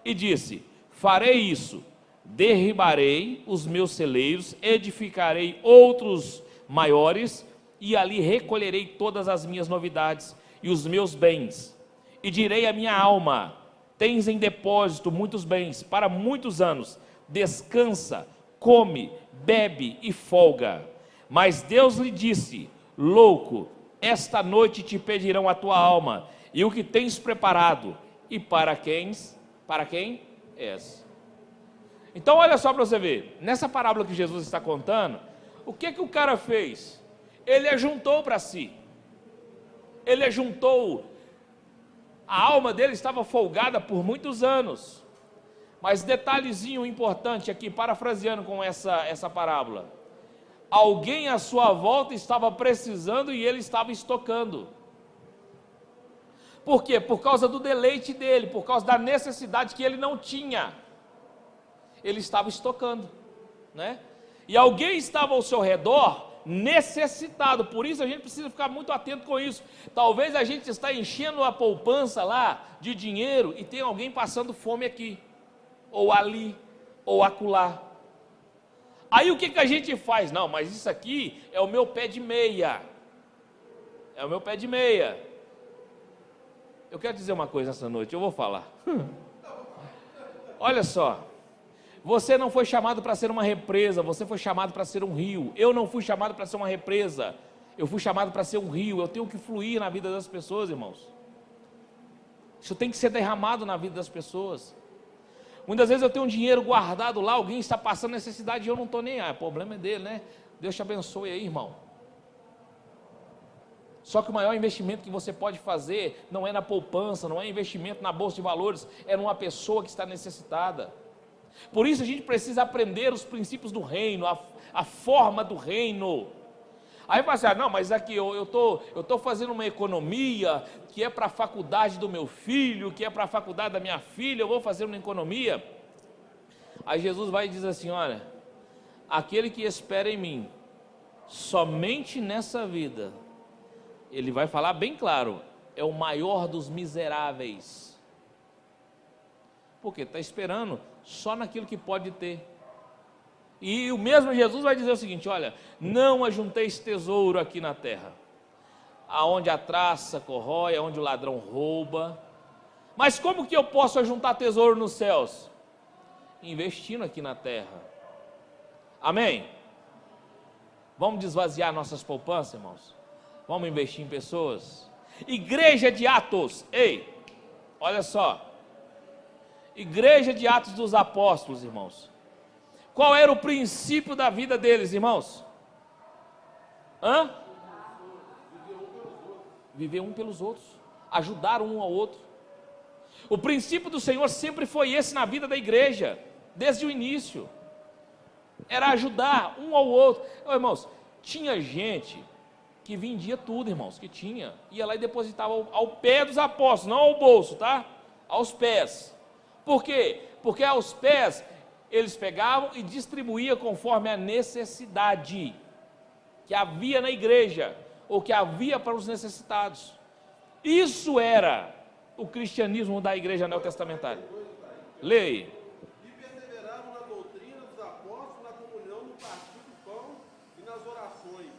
[SPEAKER 1] E disse: farei isso, derribarei os meus celeiros, edificarei outros maiores, e ali recolherei todas as minhas novidades e os meus bens. E direi à minha alma: tens em depósito muitos bens para muitos anos, descansa, come, bebe e folga. Mas Deus lhe disse: louco, esta noite te pedirão a tua alma, e o que tens preparado, e para quem és? Então olha só para você ver, nessa parábola que Jesus está contando, o que o cara fez? Ele ajuntou para si, a alma dele estava folgada por muitos anos. Mas detalhezinho importante aqui, parafraseando com essa parábola: alguém à sua volta estava precisando e ele estava estocando. Por quê? Por causa do deleite dele, por causa da necessidade que ele não tinha, ele estava estocando, né? E alguém estava ao seu redor necessitado. Por isso a gente precisa ficar muito atento com isso. Talvez a gente está enchendo a poupança lá de dinheiro e tem alguém passando fome aqui, ou ali, ou acolá. Aí o que a gente faz? Não, mas isso aqui é o meu pé de meia. É o meu pé de meia. Eu quero dizer uma coisa essa noite, eu vou falar. Olha só. Você não foi chamado para ser uma represa, você foi chamado para ser um rio. Eu não fui chamado para ser uma represa, eu fui chamado para ser um rio. Eu tenho que fluir na vida das pessoas, irmãos. Isso tem que ser derramado na vida das pessoas. Muitas vezes eu tenho um dinheiro guardado lá, alguém está passando necessidade e eu não estou nem aí. O problema é dele, né? Deus te abençoe aí, irmão. Só que o maior investimento que você pode fazer não é na poupança, não é investimento na bolsa de valores, é numa pessoa que está necessitada. Por isso a gente precisa aprender os princípios do reino, a forma do reino. Aí vai dizer: não, mas aqui eu estou fazendo uma economia que é para a faculdade do meu filho, que é para a faculdade da minha filha, eu vou fazer uma economia. Aí Jesus vai e diz assim: olha, aquele que espera em mim, somente nessa vida, ele vai falar bem claro, é o maior dos miseráveis. Por quê? Está esperando só naquilo que pode ter. E o mesmo Jesus vai dizer o seguinte: olha, não ajunteis tesouro aqui na terra, aonde a traça corrói, aonde o ladrão rouba. Mas como que eu posso ajuntar tesouro nos céus? Investindo aqui na terra. Amém? Vamos desvaziar nossas poupanças, irmãos? Vamos investir em pessoas? Igreja de Atos, ei, olha só. Igreja de Atos dos Apóstolos, irmãos. Qual era o princípio da vida deles, irmãos? Viver um pelos outros. Ajudar um ao outro. O princípio do Senhor sempre foi esse na vida da igreja, desde o início. Era ajudar um ao outro. Irmãos, tinha gente que vendia tudo, irmãos, que tinha. Ia lá e depositava ao pé dos apóstolos, não ao bolso, tá? Aos pés. Por quê? Porque aos pés eles pegavam e distribuíam conforme a necessidade que havia na igreja, ou que havia para os necessitados. Isso era o cristianismo da igreja neotestamentária. Leia.
[SPEAKER 3] E perseveravam na doutrina dos apóstolos, na comunhão, no partir do pão e nas orações.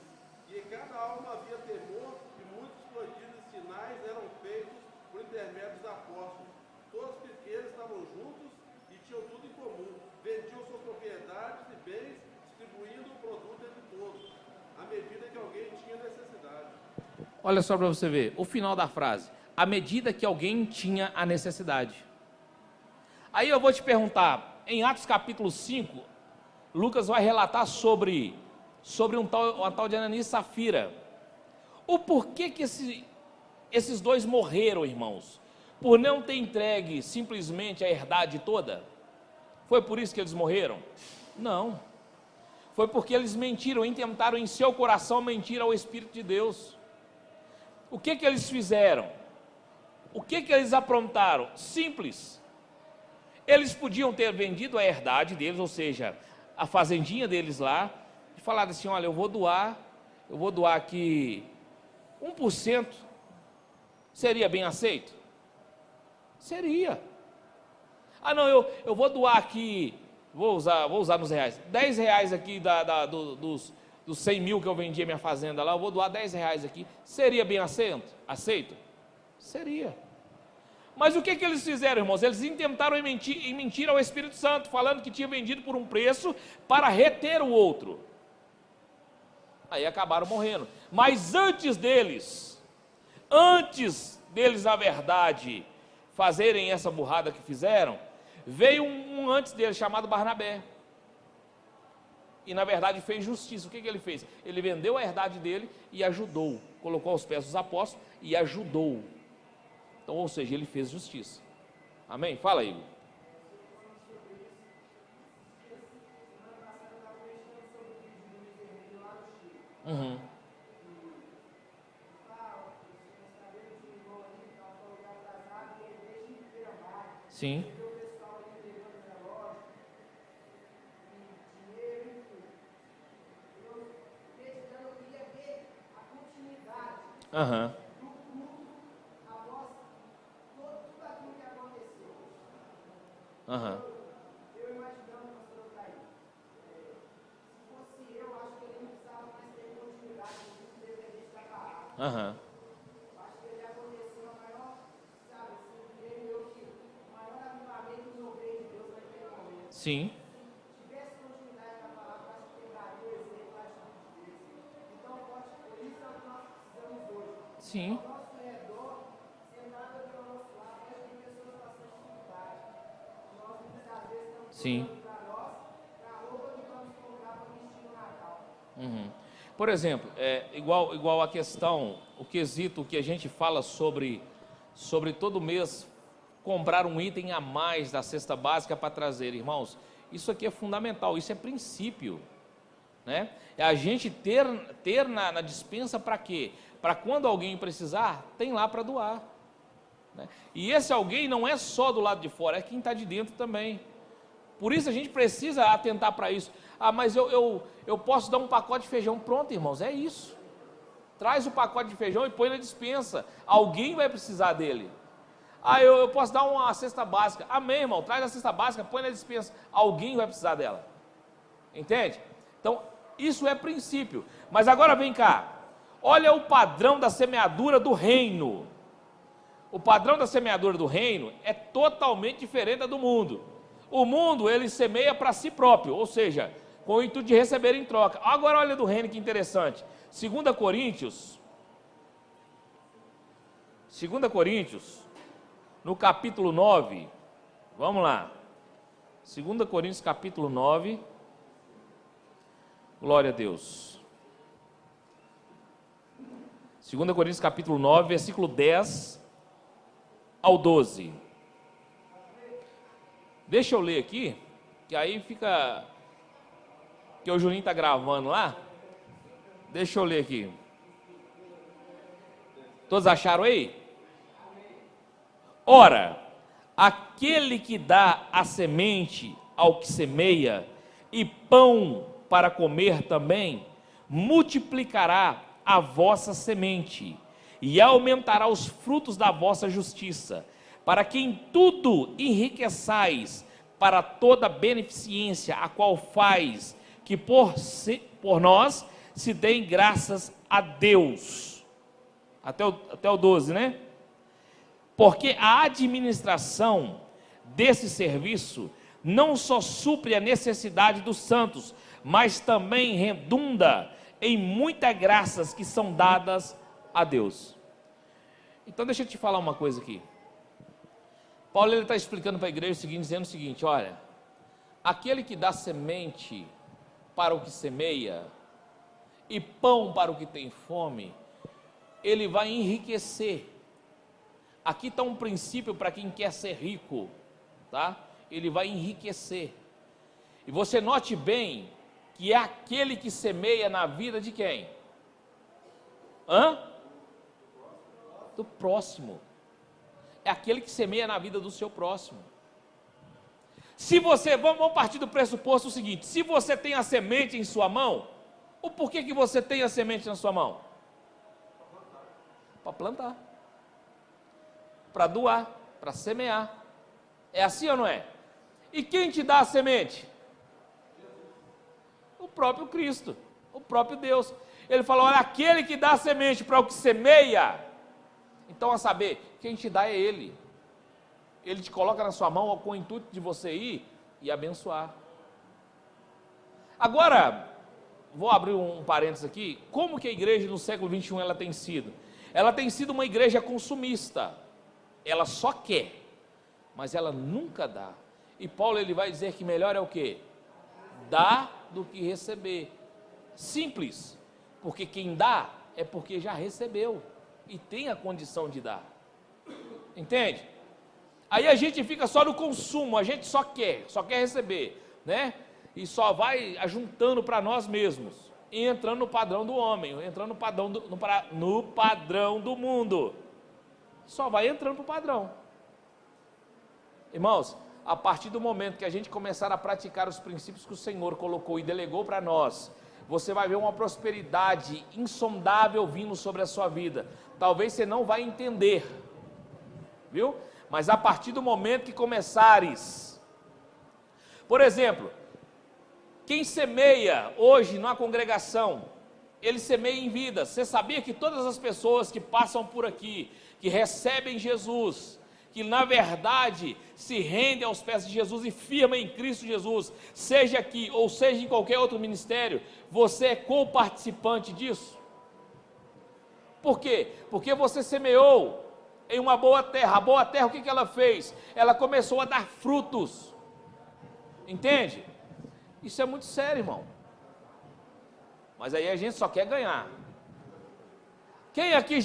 [SPEAKER 3] E em cada alma havia temor, e muitos prodígios e sinais eram feitos por intermédio dos apóstolos. Todos os pequenos estavam juntos e tinham tudo em comum. Vendiam suas propriedades e bens, distribuindo o produto entre todos, à medida que alguém tinha necessidade.
[SPEAKER 1] Olha só para você ver, o final da frase. À medida que alguém tinha a necessidade. Aí eu vou te perguntar, em Atos capítulo 5, Lucas vai relatar sobre uma tal de Ananias e Safira. O porquê que esses dois morreram, irmãos? Por não ter entregue simplesmente a herdade toda? Foi por isso que eles morreram? Não. Foi porque eles mentiram, intentaram em seu coração mentir ao Espírito de Deus. O que eles fizeram? O que eles aprontaram? Simples. Eles podiam ter vendido a herdade deles, ou seja, a fazendinha deles lá, e falado assim, olha, eu vou doar aqui 1%, seria bem aceito? Seria. Ah não, eu vou doar aqui, vou usar nos reais, 10 reais aqui dos 100 mil que eu vendi a minha fazenda lá, eu vou doar 10 reais aqui, seria bem aceito? Seria. Mas o que eles fizeram, irmãos? Eles intentaram mentir ao Espírito Santo, falando que tinha vendido por um preço para reter o outro. Aí acabaram morrendo. Mas antes deles, na verdade, fazerem essa burrada que fizeram, veio um antes deles, chamado Barnabé. E na verdade fez justiça. O que ele fez? Ele vendeu a herdade dele e ajudou. Colocou aos pés dos apóstolos e ajudou. Então, ou seja, ele fez justiça. Amém? Fala aí. Uhum. Sim. Aham. Aham.
[SPEAKER 2] Eu imaginando, pastor Caio, se fosse eu, acho que ele não precisava mais ter continuidade, não deveria estar parado.
[SPEAKER 1] Aham.
[SPEAKER 2] Acho que ele aconteceu a maior, sabe, assim, creio eu que o maior avivamento no reino de Deus naquele momento.
[SPEAKER 1] Sim.
[SPEAKER 2] Se tivesse continuidade na palavra, acho que quebraria o exemplo a gente desse. Então, por isso é o que nós precisamos hoje.
[SPEAKER 1] Sim.
[SPEAKER 2] Ao nosso redor, sentado aqui ao nosso lado, acho que tem pessoas passando dificuldade. Nós muitas vezes estamos
[SPEAKER 1] Sim.
[SPEAKER 2] para nós, para a roupa que vamos comprar para vestir no Natal.
[SPEAKER 1] Uhum. Por exemplo, igual a questão, o quesito que a gente fala sobre todo mês comprar um item a mais da cesta básica para trazer, irmãos, isso aqui é fundamental, isso é princípio, né? É a gente ter na despensa para quê? Para quando alguém precisar, tem lá para doar, né? E esse alguém não é só do lado de fora, é quem está de dentro também. Por isso a gente precisa atentar para isso. Ah, mas eu posso dar um pacote de feijão. Pronto, irmãos, é isso. Traz o pacote de feijão e põe na despensa. Alguém vai precisar dele. Ah, eu posso dar uma cesta básica. Amém, irmão, traz a cesta básica, põe na despensa. Alguém vai precisar dela. Entende? Então, isso é princípio. Mas agora vem cá. Olha o padrão da semeadura do reino. O padrão da semeadura do reino é totalmente diferente da do mundo. O mundo, ele semeia para si próprio, ou seja, com o intuito de receber em troca. Agora olha do reino que interessante. 2 Coríntios, no capítulo 9, vamos lá. 2 Coríntios capítulo 9, glória a Deus. 2 Coríntios capítulo 9, versículo 10 ao 12. Deixa eu ler aqui, que aí fica, que o Juninho está gravando lá. Deixa eu ler aqui. Todos acharam aí? Ora, aquele que dá a semente ao que semeia e pão para comer também, multiplicará a vossa semente e aumentará os frutos da vossa justiça, para que em tudo enriqueçais para toda beneficência, a qual faz que por nós se deem graças a Deus. Até o 12, né? Porque a administração desse serviço não só supre a necessidade dos santos, mas também redunda em muitas graças que são dadas a Deus. Então deixa eu te falar uma coisa aqui. Paulo está explicando para a igreja o seguinte, dizendo o seguinte: olha, aquele que dá semente para o que semeia e pão para o que tem fome, ele vai enriquecer. Aqui está um princípio para quem quer ser rico, tá? Ele vai enriquecer. E você note bem que é aquele que semeia na vida de quem? Do próximo. É aquele que semeia na vida do seu próximo. Se você, vamos partir do pressuposto seguinte: se você tem a semente em sua mão, o porquê que você tem a semente na sua mão? Para plantar, para doar, para semear. É assim ou não é? E quem te dá a semente? O próprio Cristo, o próprio Deus. Ele falou: olha, aquele que dá a semente para o que semeia. Então, a saber, quem te dá é Ele. Ele te coloca na sua mão com o intuito de você ir e abençoar. Agora, vou abrir um parênteses aqui. Como que a igreja no século 21 ela tem sido? Ela tem sido uma igreja consumista. Ela só quer, mas ela nunca dá. E Paulo ele vai dizer que melhor é o quê? Dar do que receber. Simples, porque quem dá é porque já recebeu e tem a condição de dar. Entende? Aí a gente fica só no consumo, a gente só quer receber, né? E só vai ajuntando para nós mesmos, e entrando no padrão do homem, entrando no padrão do mundo. Só vai entrando para o padrão. Irmãos, a partir do momento que a gente começar a praticar os princípios que o Senhor colocou e delegou para nós, você vai ver uma prosperidade insondável vindo sobre a sua vida. Talvez você não vai entender, viu? Mas a partir do momento que começares, por exemplo, quem semeia hoje na congregação, ele semeia em vida. Você sabia que todas as pessoas que passam por aqui, que recebem Jesus, que na verdade se rendem aos pés de Jesus e firmam em Cristo Jesus, seja aqui ou seja em qualquer outro ministério, você é co-participante disso? Por quê? Porque você semeou em uma boa terra. A boa terra, o que ela fez? Ela começou a dar frutos. Entende? Isso é muito sério, irmão. Mas aí a gente só quer ganhar. Quem aqui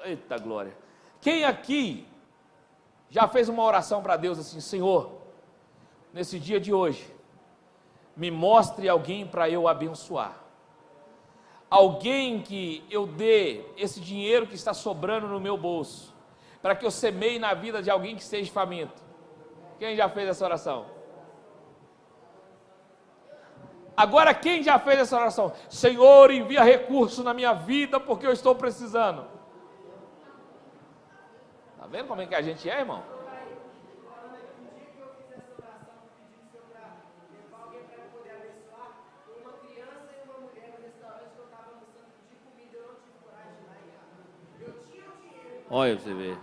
[SPEAKER 1] eita glória. Quem aqui já fez uma oração para Deus assim: Senhor, nesse dia de hoje, me mostre alguém para eu abençoar. Alguém que eu dê esse dinheiro que está sobrando no meu bolso, para que eu semeie na vida de alguém que esteja faminto. Quem já fez essa oração? Agora, quem já fez essa oração? Senhor, envia recurso na minha vida, porque eu estou precisando. Está vendo como é que a gente é, irmão? Olha pra você ver.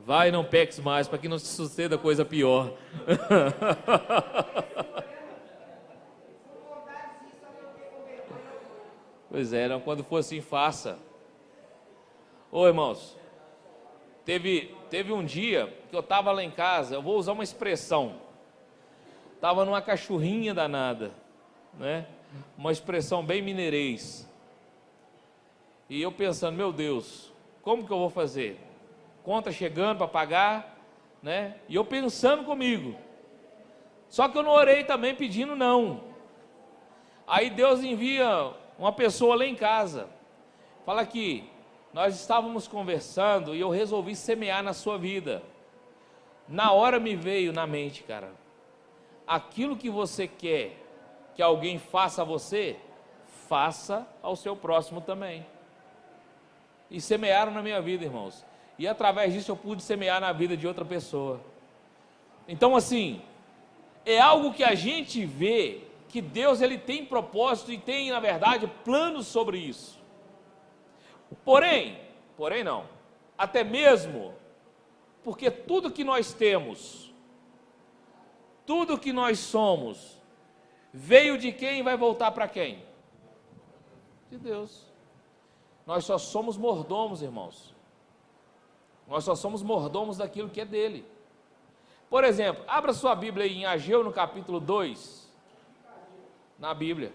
[SPEAKER 1] Vai e não peques mais, para que não te suceda coisa pior. Pois é, não, quando for assim, faça. Ô irmãos, teve um dia que eu estava lá em casa, eu vou usar uma expressão, estava numa cachorrinha danada, né? Uma expressão bem mineirês. E eu pensando, meu Deus, como que eu vou fazer? Conta chegando para pagar, né? E eu pensando comigo. Só que eu não orei também pedindo não. Aí Deus envia uma pessoa lá em casa. Fala aqui, nós estávamos conversando e eu resolvi semear na sua vida. Na hora me veio na mente, cara, aquilo que você quer que alguém faça a você, faça ao seu próximo também. E semearam na minha vida, irmãos. E através disso eu pude semear na vida de outra pessoa. Então, assim, é algo que a gente vê que Deus, ele tem propósito e tem, na verdade, planos sobre isso. Porém não, até mesmo porque tudo que nós temos, tudo que nós somos, veio de quem e vai voltar para quem? De Deus. Nós só somos mordomos, irmãos. Nós só somos mordomos daquilo que é dele. Por exemplo, abra sua Bíblia aí em Ageu, no capítulo 2. Na Bíblia.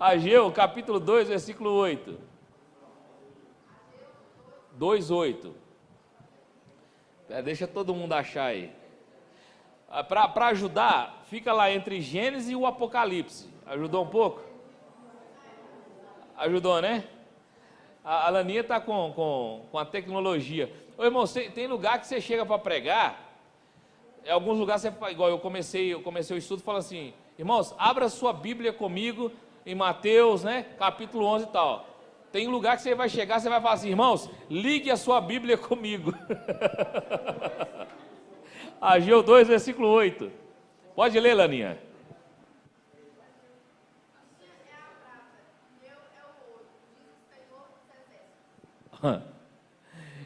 [SPEAKER 1] Ageu, capítulo 2, versículo 8. 2:8. Deixa todo mundo achar aí. Para ajudar, fica lá entre Gênesis e o Apocalipse. Ajudou um pouco? Ajudou, né? A Laninha está com a tecnologia. Ô, irmão, tem lugar que você chega para pregar, em alguns lugares você faz, igual eu comecei o estudo, fala assim, irmãos, abra sua Bíblia comigo em Mateus, né, capítulo 11 e tal. Tem um lugar que você vai chegar, você vai falar assim, irmãos, ligue a sua Bíblia comigo. Ageu 2, versículo 8. Pode ler, Laninha.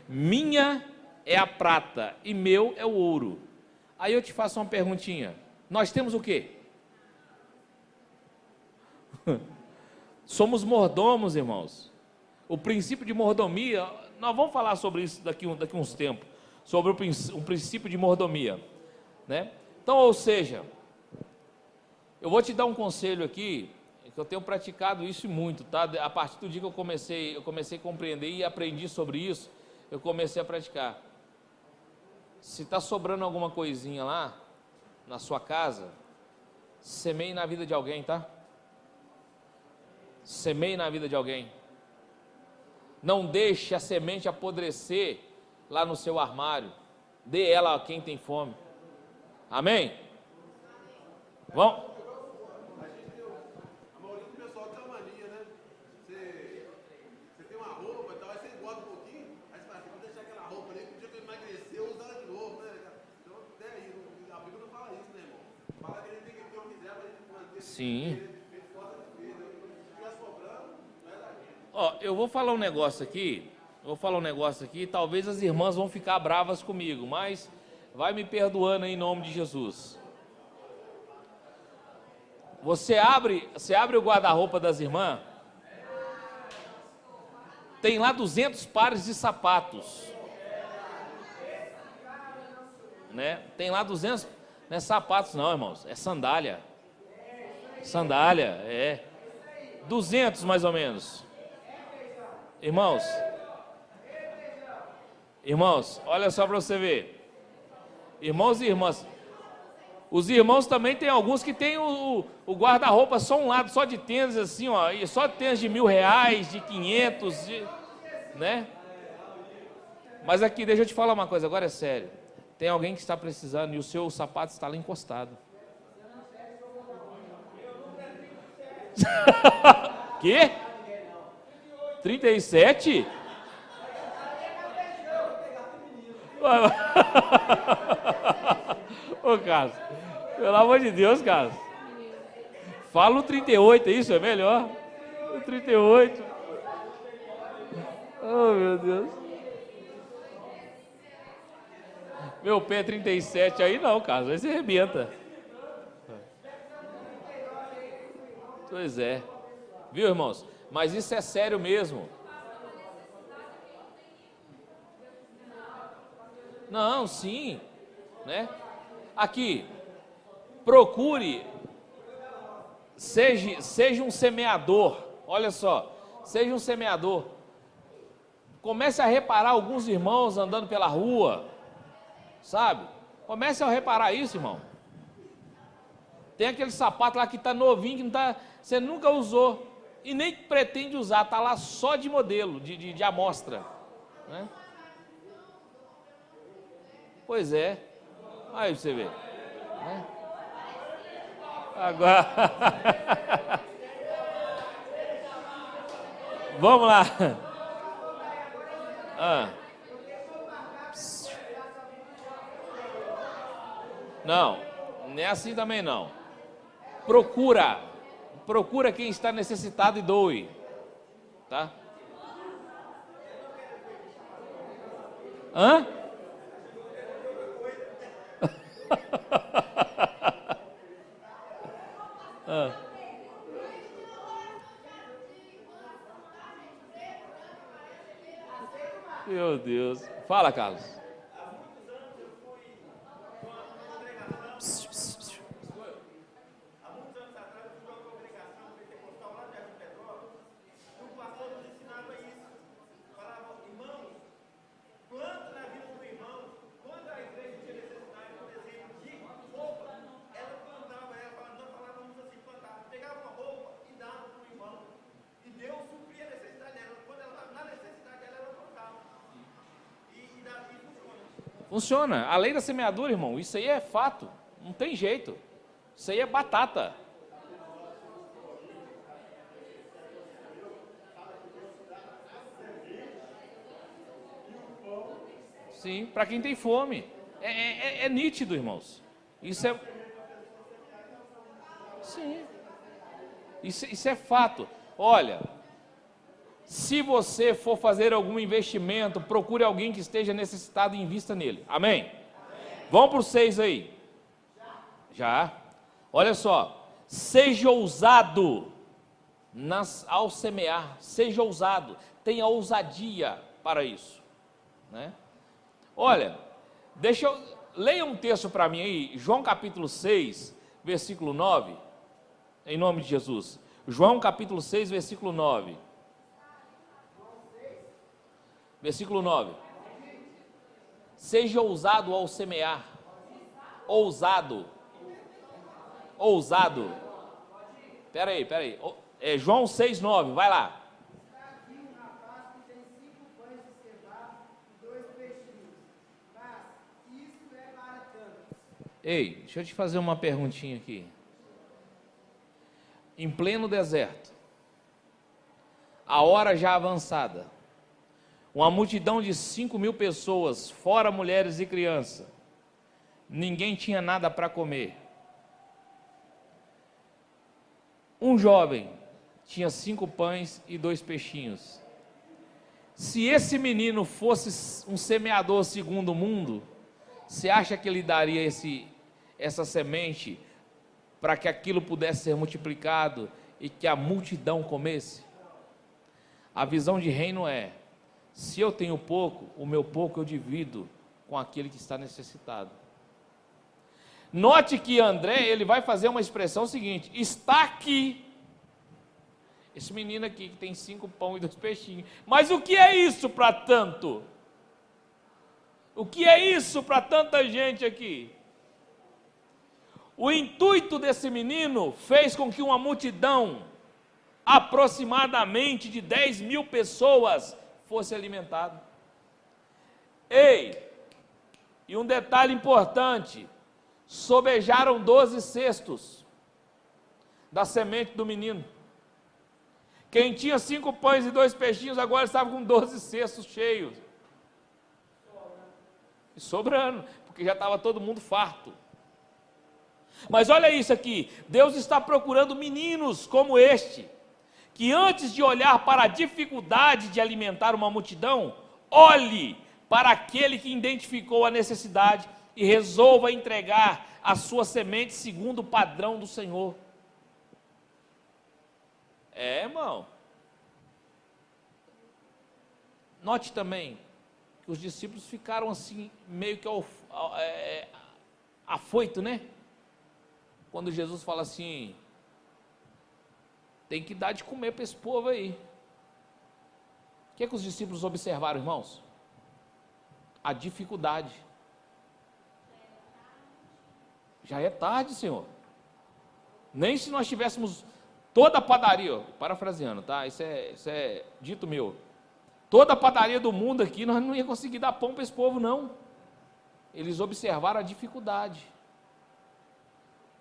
[SPEAKER 1] Minha é a prata e meu é o ouro. Aí eu te faço uma perguntinha. Nós temos o quê? Somos mordomos, irmãos. O princípio de mordomia, nós vamos falar sobre isso daqui uns tempos, sobre o princípio de mordomia, né? Então, ou seja, eu vou te dar um conselho aqui, que eu tenho praticado isso muito, tá? A partir do dia que eu comecei a compreender e aprendi sobre isso, eu comecei a praticar. Se está sobrando alguma coisinha lá, na sua casa, semeie na vida de alguém, tá? Semeie na vida de alguém. Não deixe a semente apodrecer lá no seu armário. Dê ela a quem tem fome. Amém? Vamos?
[SPEAKER 3] A maioria do pessoal tem uma mania, né? Você tem uma roupa e tal, aí você engorda um pouquinho, aí você fala assim, vou deixar aquela roupa ali, que o dia que eu emagrecer, eu uso ela de novo, né? Então, até aí, a Bíblia não fala isso, né, irmão? Fala que a gente tem que ter o que quiser, pra gente manter.
[SPEAKER 1] Sim.
[SPEAKER 3] Ó,
[SPEAKER 1] eu vou falar um negócio aqui, talvez as irmãs vão ficar bravas comigo, mas vai me perdoando aí, em nome de Jesus. Você abre o guarda-roupa das irmãs, tem lá 200 pares de sapatos, né? Tem lá 200, não é sapatos não, irmãos, é sandália, é 200 mais ou menos. Irmãos, olha só para você ver. Irmãos e irmãs. Os irmãos também tem alguns que tem o guarda-roupa só um lado, só de tênis assim, ó, e só tênis de R$1.000, de 500, né? Mas aqui, deixa eu te falar uma coisa, agora é sério. Tem alguém que está precisando e o seu sapato está lá encostado. Quê? 37? Ô, Carlos, pelo amor de Deus, Carlos. Fala o 38, isso é melhor. O 38. Oh, meu Deus. Meu pé é 37 aí não, Carlos, aí você arrebenta. Pois é. Viu, irmãos? Mas isso é sério mesmo. Não, sim, né? Aqui, procure, seja um semeador, olha só, seja um semeador. Comece a reparar alguns irmãos andando pela rua, sabe? Comece a reparar isso, irmão. Tem aquele sapato lá que está novinho, que não tá, você nunca usou. E nem pretende usar, está lá só de modelo, de amostra. Né? Pois é. Aí você vê. Né? Agora. Vamos lá. Não, não é assim também não. Procura quem está necessitado e doe, tá? Hã? Meu Deus. Fala, Carlos. Funciona. A lei da semeadura, irmão, isso aí é fato. Não tem jeito. Isso aí é batata. Sim, para quem tem fome. É nítido, irmãos. Isso é... Sim. Isso é fato. Olha, se você for fazer algum investimento, procure alguém que esteja necessitado e invista nele. Amém? Amém. Vamos para o 6 aí. Já. Olha só. Seja ousado ao semear. Seja ousado. Tenha ousadia para isso. Né? Olha, leia um texto para mim aí. João capítulo 6, versículo 9. Em nome de Jesus. João capítulo 6, versículo 9. Versículo 9. Seja ousado ao semear. Ousado. Ousado. Espera aí. É João 6, 9. Vai lá.
[SPEAKER 2] Está aqui um rapaz que tem 5 pães de cevada e 2 peixinhos. Mas isso é para tantos.
[SPEAKER 1] Ei, deixa eu te fazer uma perguntinha aqui. Em pleno deserto, a hora já avançada, uma multidão de 5.000 pessoas, fora mulheres e crianças, ninguém tinha nada para comer. Um jovem tinha 5 pães e 2 peixinhos. Se esse menino fosse um semeador segundo o mundo, você acha que ele daria essa semente para que aquilo pudesse ser multiplicado e que a multidão comesse? A visão de reino é: se eu tenho pouco, o meu pouco eu divido com aquele que está necessitado. Note que André, ele vai fazer uma expressão seguinte: está aqui esse menino aqui que tem 5 pão e 2 peixinhos. Mas o que é isso para tanto? O que é isso para tanta gente aqui? O intuito desse menino fez com que uma multidão, aproximadamente de 10.000 pessoas, fosse alimentada. Ei, e um detalhe importante: sobejaram 12 cestos da semente do menino. Quem tinha 5 pães e 2 peixinhos, agora estava com 12 cestos cheios. E sobrando, porque já estava todo mundo farto. Mas olha isso aqui, Deus está procurando meninos como este, que antes de olhar para a dificuldade de alimentar uma multidão, olhe para aquele que identificou a necessidade e resolva entregar a sua semente segundo o padrão do Senhor. Irmão. Note também que os discípulos ficaram assim, meio que afoito, né? Quando Jesus fala assim: tem que dar de comer para esse povo aí. O que é que os discípulos observaram, irmãos? A dificuldade. Já é tarde, Senhor. Nem se nós tivéssemos Toda padaria, ó, parafraseando, tá? Isso é dito meu. Toda padaria do mundo aqui, nós não ia conseguir dar pão para esse povo, não. Eles observaram a dificuldade.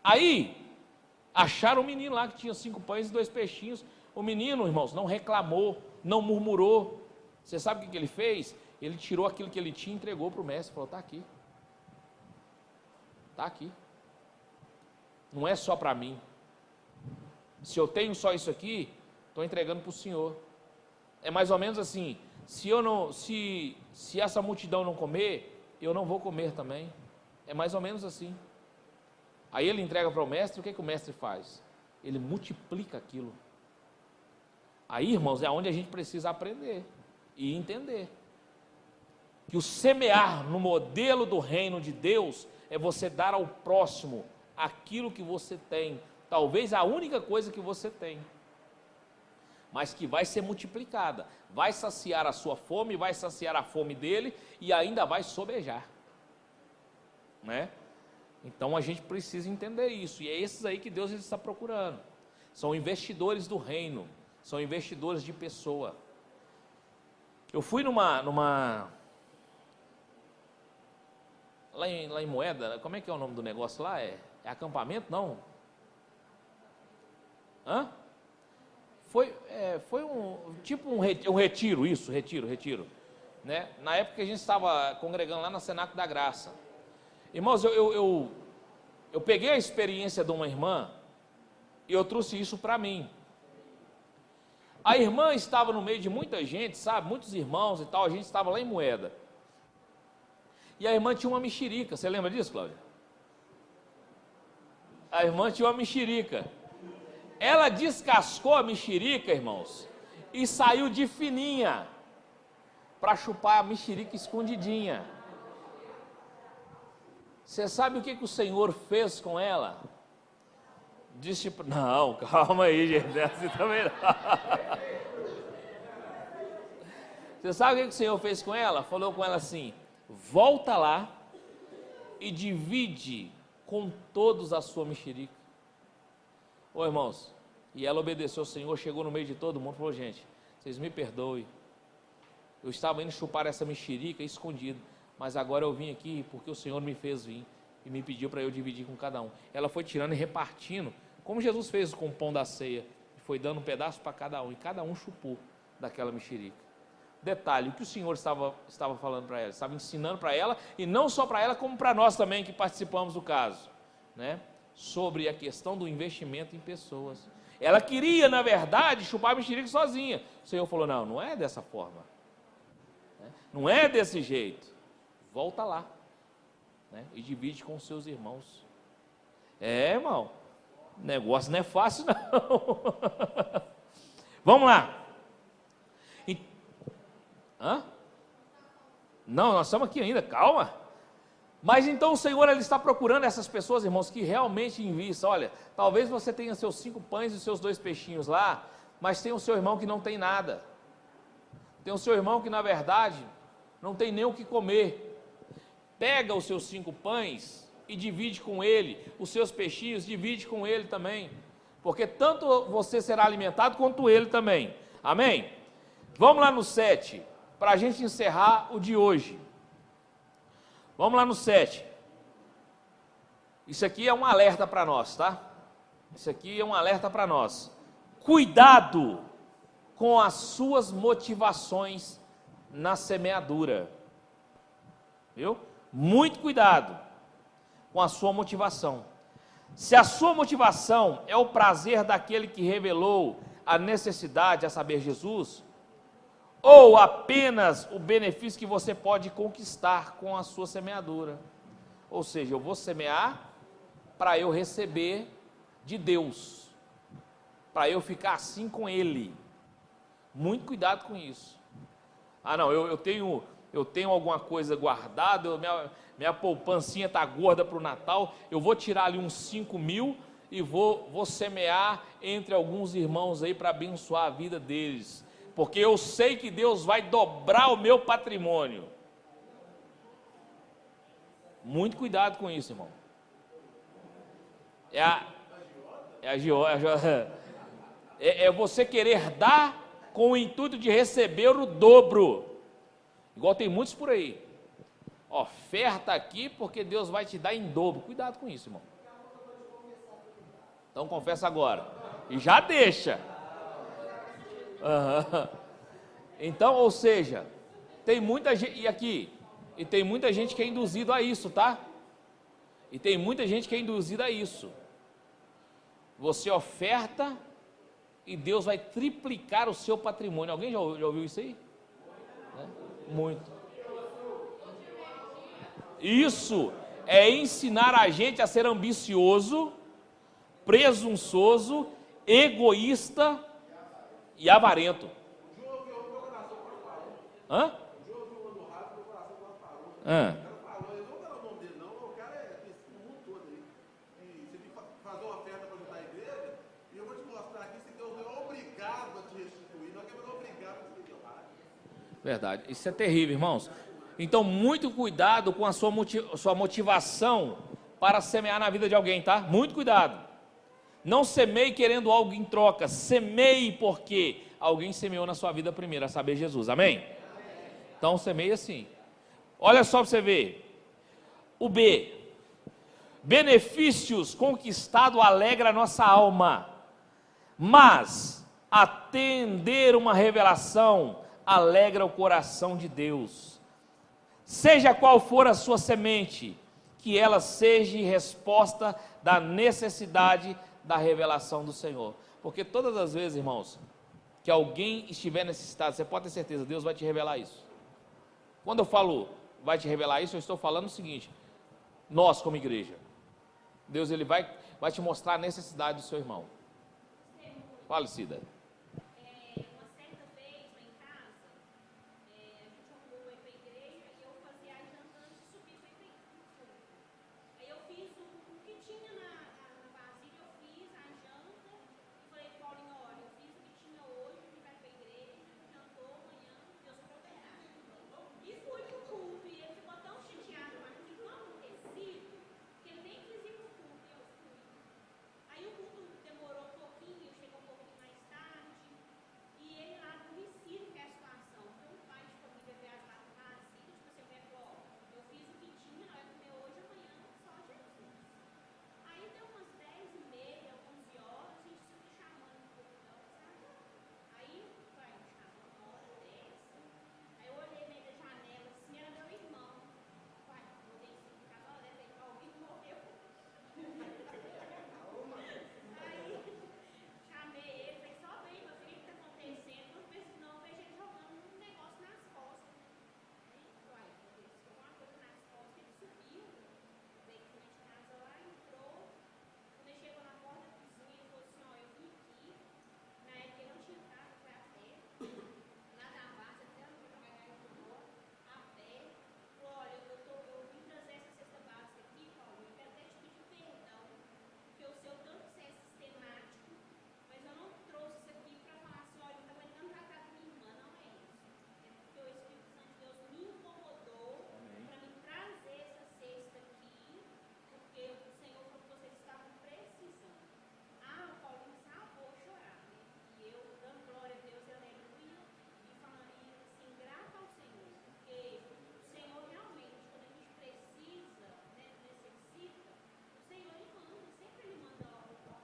[SPEAKER 1] Aí, acharam um menino lá que tinha 5 pães e 2 peixinhos. O menino, irmãos, não reclamou, não murmurou. Você sabe o que ele fez? Ele tirou aquilo que ele tinha e entregou para o mestre. Falou, está aqui. Está aqui. Não é só para mim. Se eu tenho só isso aqui, estou entregando para o Senhor. É mais ou menos assim, se essa multidão não comer, eu não vou comer também. É mais ou menos assim. Aí ele entrega para o mestre, o que o mestre faz? Ele multiplica aquilo. Aí, irmãos, é onde a gente precisa aprender e entender. Que o semear no modelo do reino de Deus é você dar ao próximo aquilo que você tem. Talvez a única coisa que você tem. Mas que vai ser multiplicada. Vai saciar a sua fome, vai saciar a fome dele e ainda vai sobejar. Né? Então a gente precisa entender isso. E é esses aí que Deus está procurando. São investidores do reino. São investidores de pessoa. Eu fui numa lá em Moeda, como é que é o nome do negócio lá? É acampamento? Não? Hã? Foi um retiro, isso, retiro. Né? Na época que a gente estava congregando lá na Cenáculo da Graça. Irmãos, eu peguei a experiência de uma irmã e eu trouxe isso para mim. A irmã estava no meio de muita gente, sabe? Muitos irmãos e tal, a gente estava lá em Moeda. E a irmã tinha uma mexerica, você lembra disso, Cláudia? A irmã tinha uma mexerica. Ela descascou a mexerica, irmãos, e saiu de fininha para chupar a mexerica escondidinha. Você sabe o que o Senhor fez com ela? Disse, não, calma aí, gente, assim também não. Você sabe o que o Senhor fez com ela? Falou com ela assim, volta lá e divide com todos a sua mexerica. Ô irmãos, e ela obedeceu ao Senhor, chegou no meio de todo mundo e falou, gente, vocês me perdoem, eu estava indo chupar essa mexerica escondido, mas agora eu vim aqui porque o Senhor me fez vir e me pediu para eu dividir com cada um. Ela foi tirando e repartindo, como Jesus fez com o pão da ceia, foi dando um pedaço para cada um, e cada um chupou daquela mexerica. Detalhe, o que o Senhor estava falando para ela, estava ensinando para ela, e não só para ela, como para nós também que participamos do caso, né? Sobre a questão do investimento em pessoas. Ela queria, na verdade, chupar a mexerica sozinha. O Senhor falou, não é dessa forma, né? Não é desse jeito, volta lá, né? E divide com os seus irmãos. Irmão, o negócio não é fácil não. Vamos lá. Hã? Não, nós estamos aqui ainda, calma. Mas então o Senhor, Ele está procurando essas pessoas, irmãos, que realmente invistam. Olha, talvez você tenha seus 5 pães e seus 2 peixinhos lá, mas tem o seu irmão que não tem nada. Tem o seu irmão que, na verdade, não tem nem o que comer. Pega os seus 5 pães e divide com ele. Os seus peixinhos, divide com ele também. Porque tanto você será alimentado, quanto ele também. Amém? Vamos lá no 7, para a gente encerrar o de hoje. Vamos lá no 7. Isso aqui é um alerta para nós, tá? Isso aqui é um alerta para nós. Cuidado com as suas motivações na semeadura. Viu? Muito cuidado com a sua motivação. Se a sua motivação é o prazer daquele que revelou a necessidade, a saber, Jesus, ou apenas o benefício que você pode conquistar com a sua semeadura. Ou seja, eu vou semear para eu receber de Deus, para eu ficar assim com Ele. Muito cuidado com isso. Não, eu tenho alguma coisa guardada, minha poupancinha está gorda para o Natal, eu vou tirar ali uns 5.000 e vou semear entre alguns irmãos aí para abençoar a vida deles. Porque eu sei que Deus vai dobrar o meu patrimônio. Muito cuidado com isso, irmão. É você querer dar com o intuito de receber o dobro. Igual tem muitos por aí. Oferta aqui porque Deus vai te dar em dobro. Cuidado com isso, irmão. Então confessa agora. E já deixa. Uhum. Então, ou seja, tem muita gente, e tem muita gente que é induzido a isso, tá? E tem muita gente que é induzida a isso. Você oferta e Deus vai triplicar o seu patrimônio. Alguém já ouviu isso aí? Muito. Isso é ensinar a gente a ser ambicioso, presunçoso, egoísta e avarento. Hã? Hã? Verdade, isso é terrível, irmãos. Então, muito cuidado com a sua motivação para semear na vida de alguém, tá? Muito cuidado. Não semeie querendo algo em troca, semeie porque alguém semeou na sua vida primeiro, a saber, Jesus, amém? Então, semeie assim. Olha só para você ver. O B. Benefícios conquistados alegra a nossa alma, mas atender uma revelação alegra o coração de Deus. Seja qual for a sua semente, que ela seja resposta da necessidade da revelação do Senhor. Porque todas as vezes, irmãos, que alguém estiver necessitado, você pode ter certeza, Deus vai te revelar isso. Quando eu falo vai te revelar isso, eu estou falando o seguinte: nós como igreja, Deus ele vai te mostrar a necessidade do seu irmão. Fale, Cida.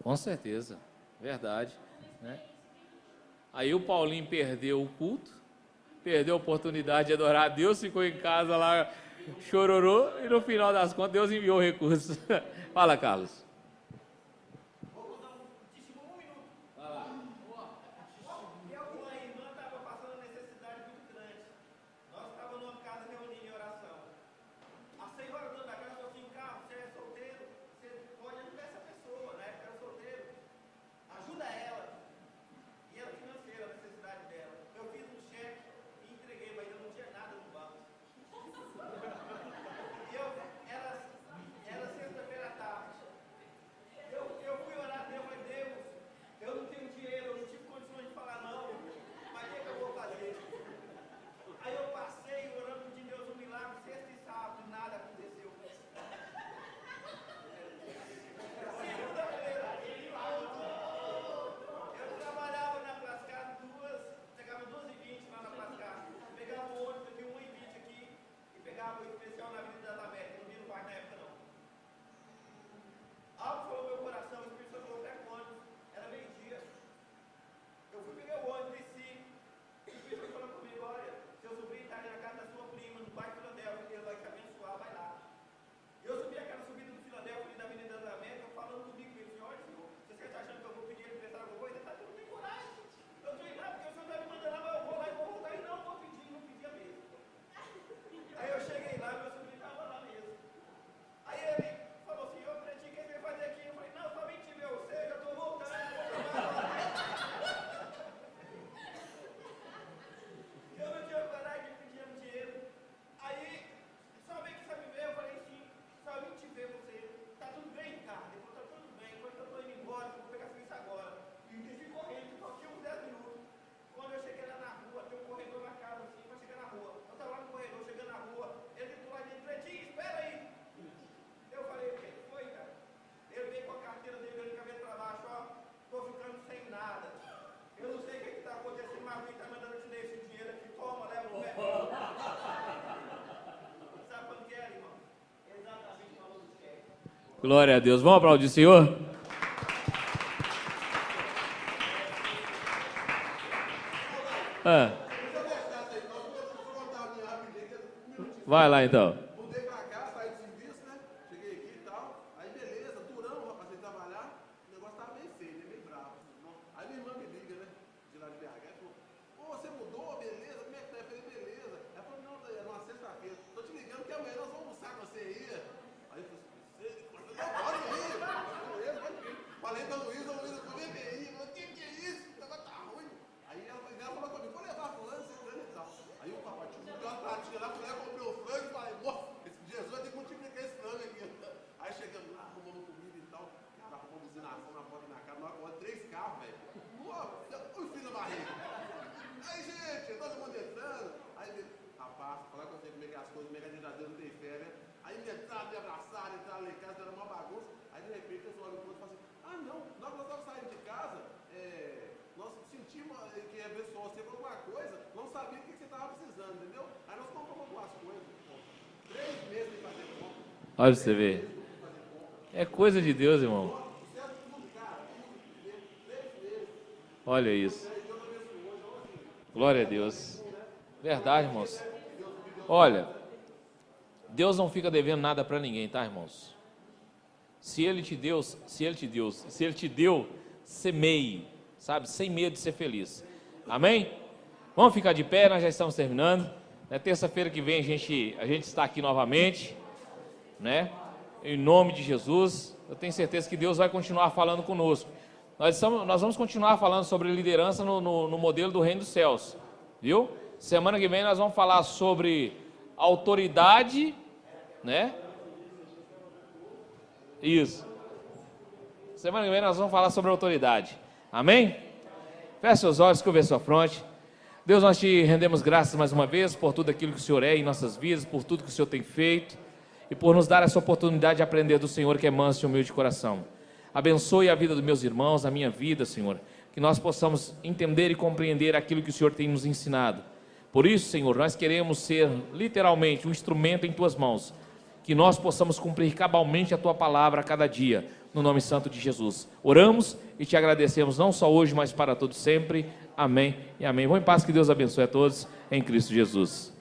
[SPEAKER 1] Com certeza, verdade, né? Aí o Paulinho perdeu o culto, perdeu a oportunidade de adorar a Deus, ficou em casa lá, chororou, e no final das contas Deus enviou o recurso. Fala, Carlos. Glória a Deus. Vamos aplaudir o Senhor? Vai lá então.
[SPEAKER 3] Mudei pra cá, saí do serviço, né? Cheguei aqui e tal. Aí beleza, durão, rapaz, sem trabalhar. O negócio tava meio feio, né? Meio bravo. Aí minha irmã me liga, né? De lá de BH. Ela falou: Ô, você mudou, beleza? Como é que tá? Eu falei: beleza. Ela falou: não, é numa sexta-feira. Tô te ligando que amanhã nós vamos almoçar com você aí. Aí eu falei: você pode ir. Pode ir. Falei pra Luísa, Luísa, tô bem aí. O que é isso? O negócio tá ruim. Aí ela falou comigo: vou levar fulano, fulano e tal. Aí o papai tinha uma prática lá, falei: comprei o frango e falei: nossa, esse Jesus vai ter que multiplicar esse frango aqui. Aí chegamos lá, arrumamos comida e tal. Cara, arrumamos buzinação na porta da casa, nós arrumamos 3 carros, velho. O filho da barriga. Aí, gente, todo mundo entrando. Aí, rapaz, falar com você como é que as coisas, como é que a gente já deu, não tem fé, né? Aí me entraram, me abraçaram, entraram lá em casa, era uma bagunça. Aí, de repente, eles olham pro outro e falam assim: ah, não, nós estávamos saindo de casa, nós sentimos que abençoou você com alguma coisa, não sabia o que você estava precisando, entendeu? Aí nós compramos algumas coisas. 3 meses de fazer compra.
[SPEAKER 1] Olha pra você ver. É coisa de Deus, irmão. Olha isso. Glória a Deus. Verdade, irmãos. Olha, Deus não fica devendo nada para ninguém, tá, irmãos? Se Ele te deu, semeie, sabe? Sem medo de ser feliz. Amém? Vamos ficar de pé, nós já estamos terminando. Na terça-feira que vem a gente está aqui novamente, né? Em nome de Jesus. Eu tenho certeza que Deus vai continuar falando conosco. Nós vamos continuar falando sobre liderança no modelo do Reino dos Céus, viu? Semana que vem nós vamos falar sobre autoridade, né? Isso. Semana que vem nós vamos falar sobre autoridade. Amém? Feche seus olhos, curva sua fronte. Deus, nós te rendemos graças mais uma vez por tudo aquilo que o Senhor é em nossas vidas, por tudo que o Senhor tem feito e por nos dar essa oportunidade de aprender do Senhor, que é manso e humilde de coração. Abençoe a vida dos meus irmãos, a minha vida, Senhor, que nós possamos entender e compreender aquilo que o Senhor tem nos ensinado. Por isso, Senhor, nós queremos ser literalmente um instrumento em Tuas mãos, que nós possamos cumprir cabalmente a Tua palavra a cada dia, no nome santo de Jesus. Oramos e Te agradecemos, não só hoje, mas para todos sempre. Amém e amém. Vão em paz, que Deus abençoe a todos, em Cristo Jesus.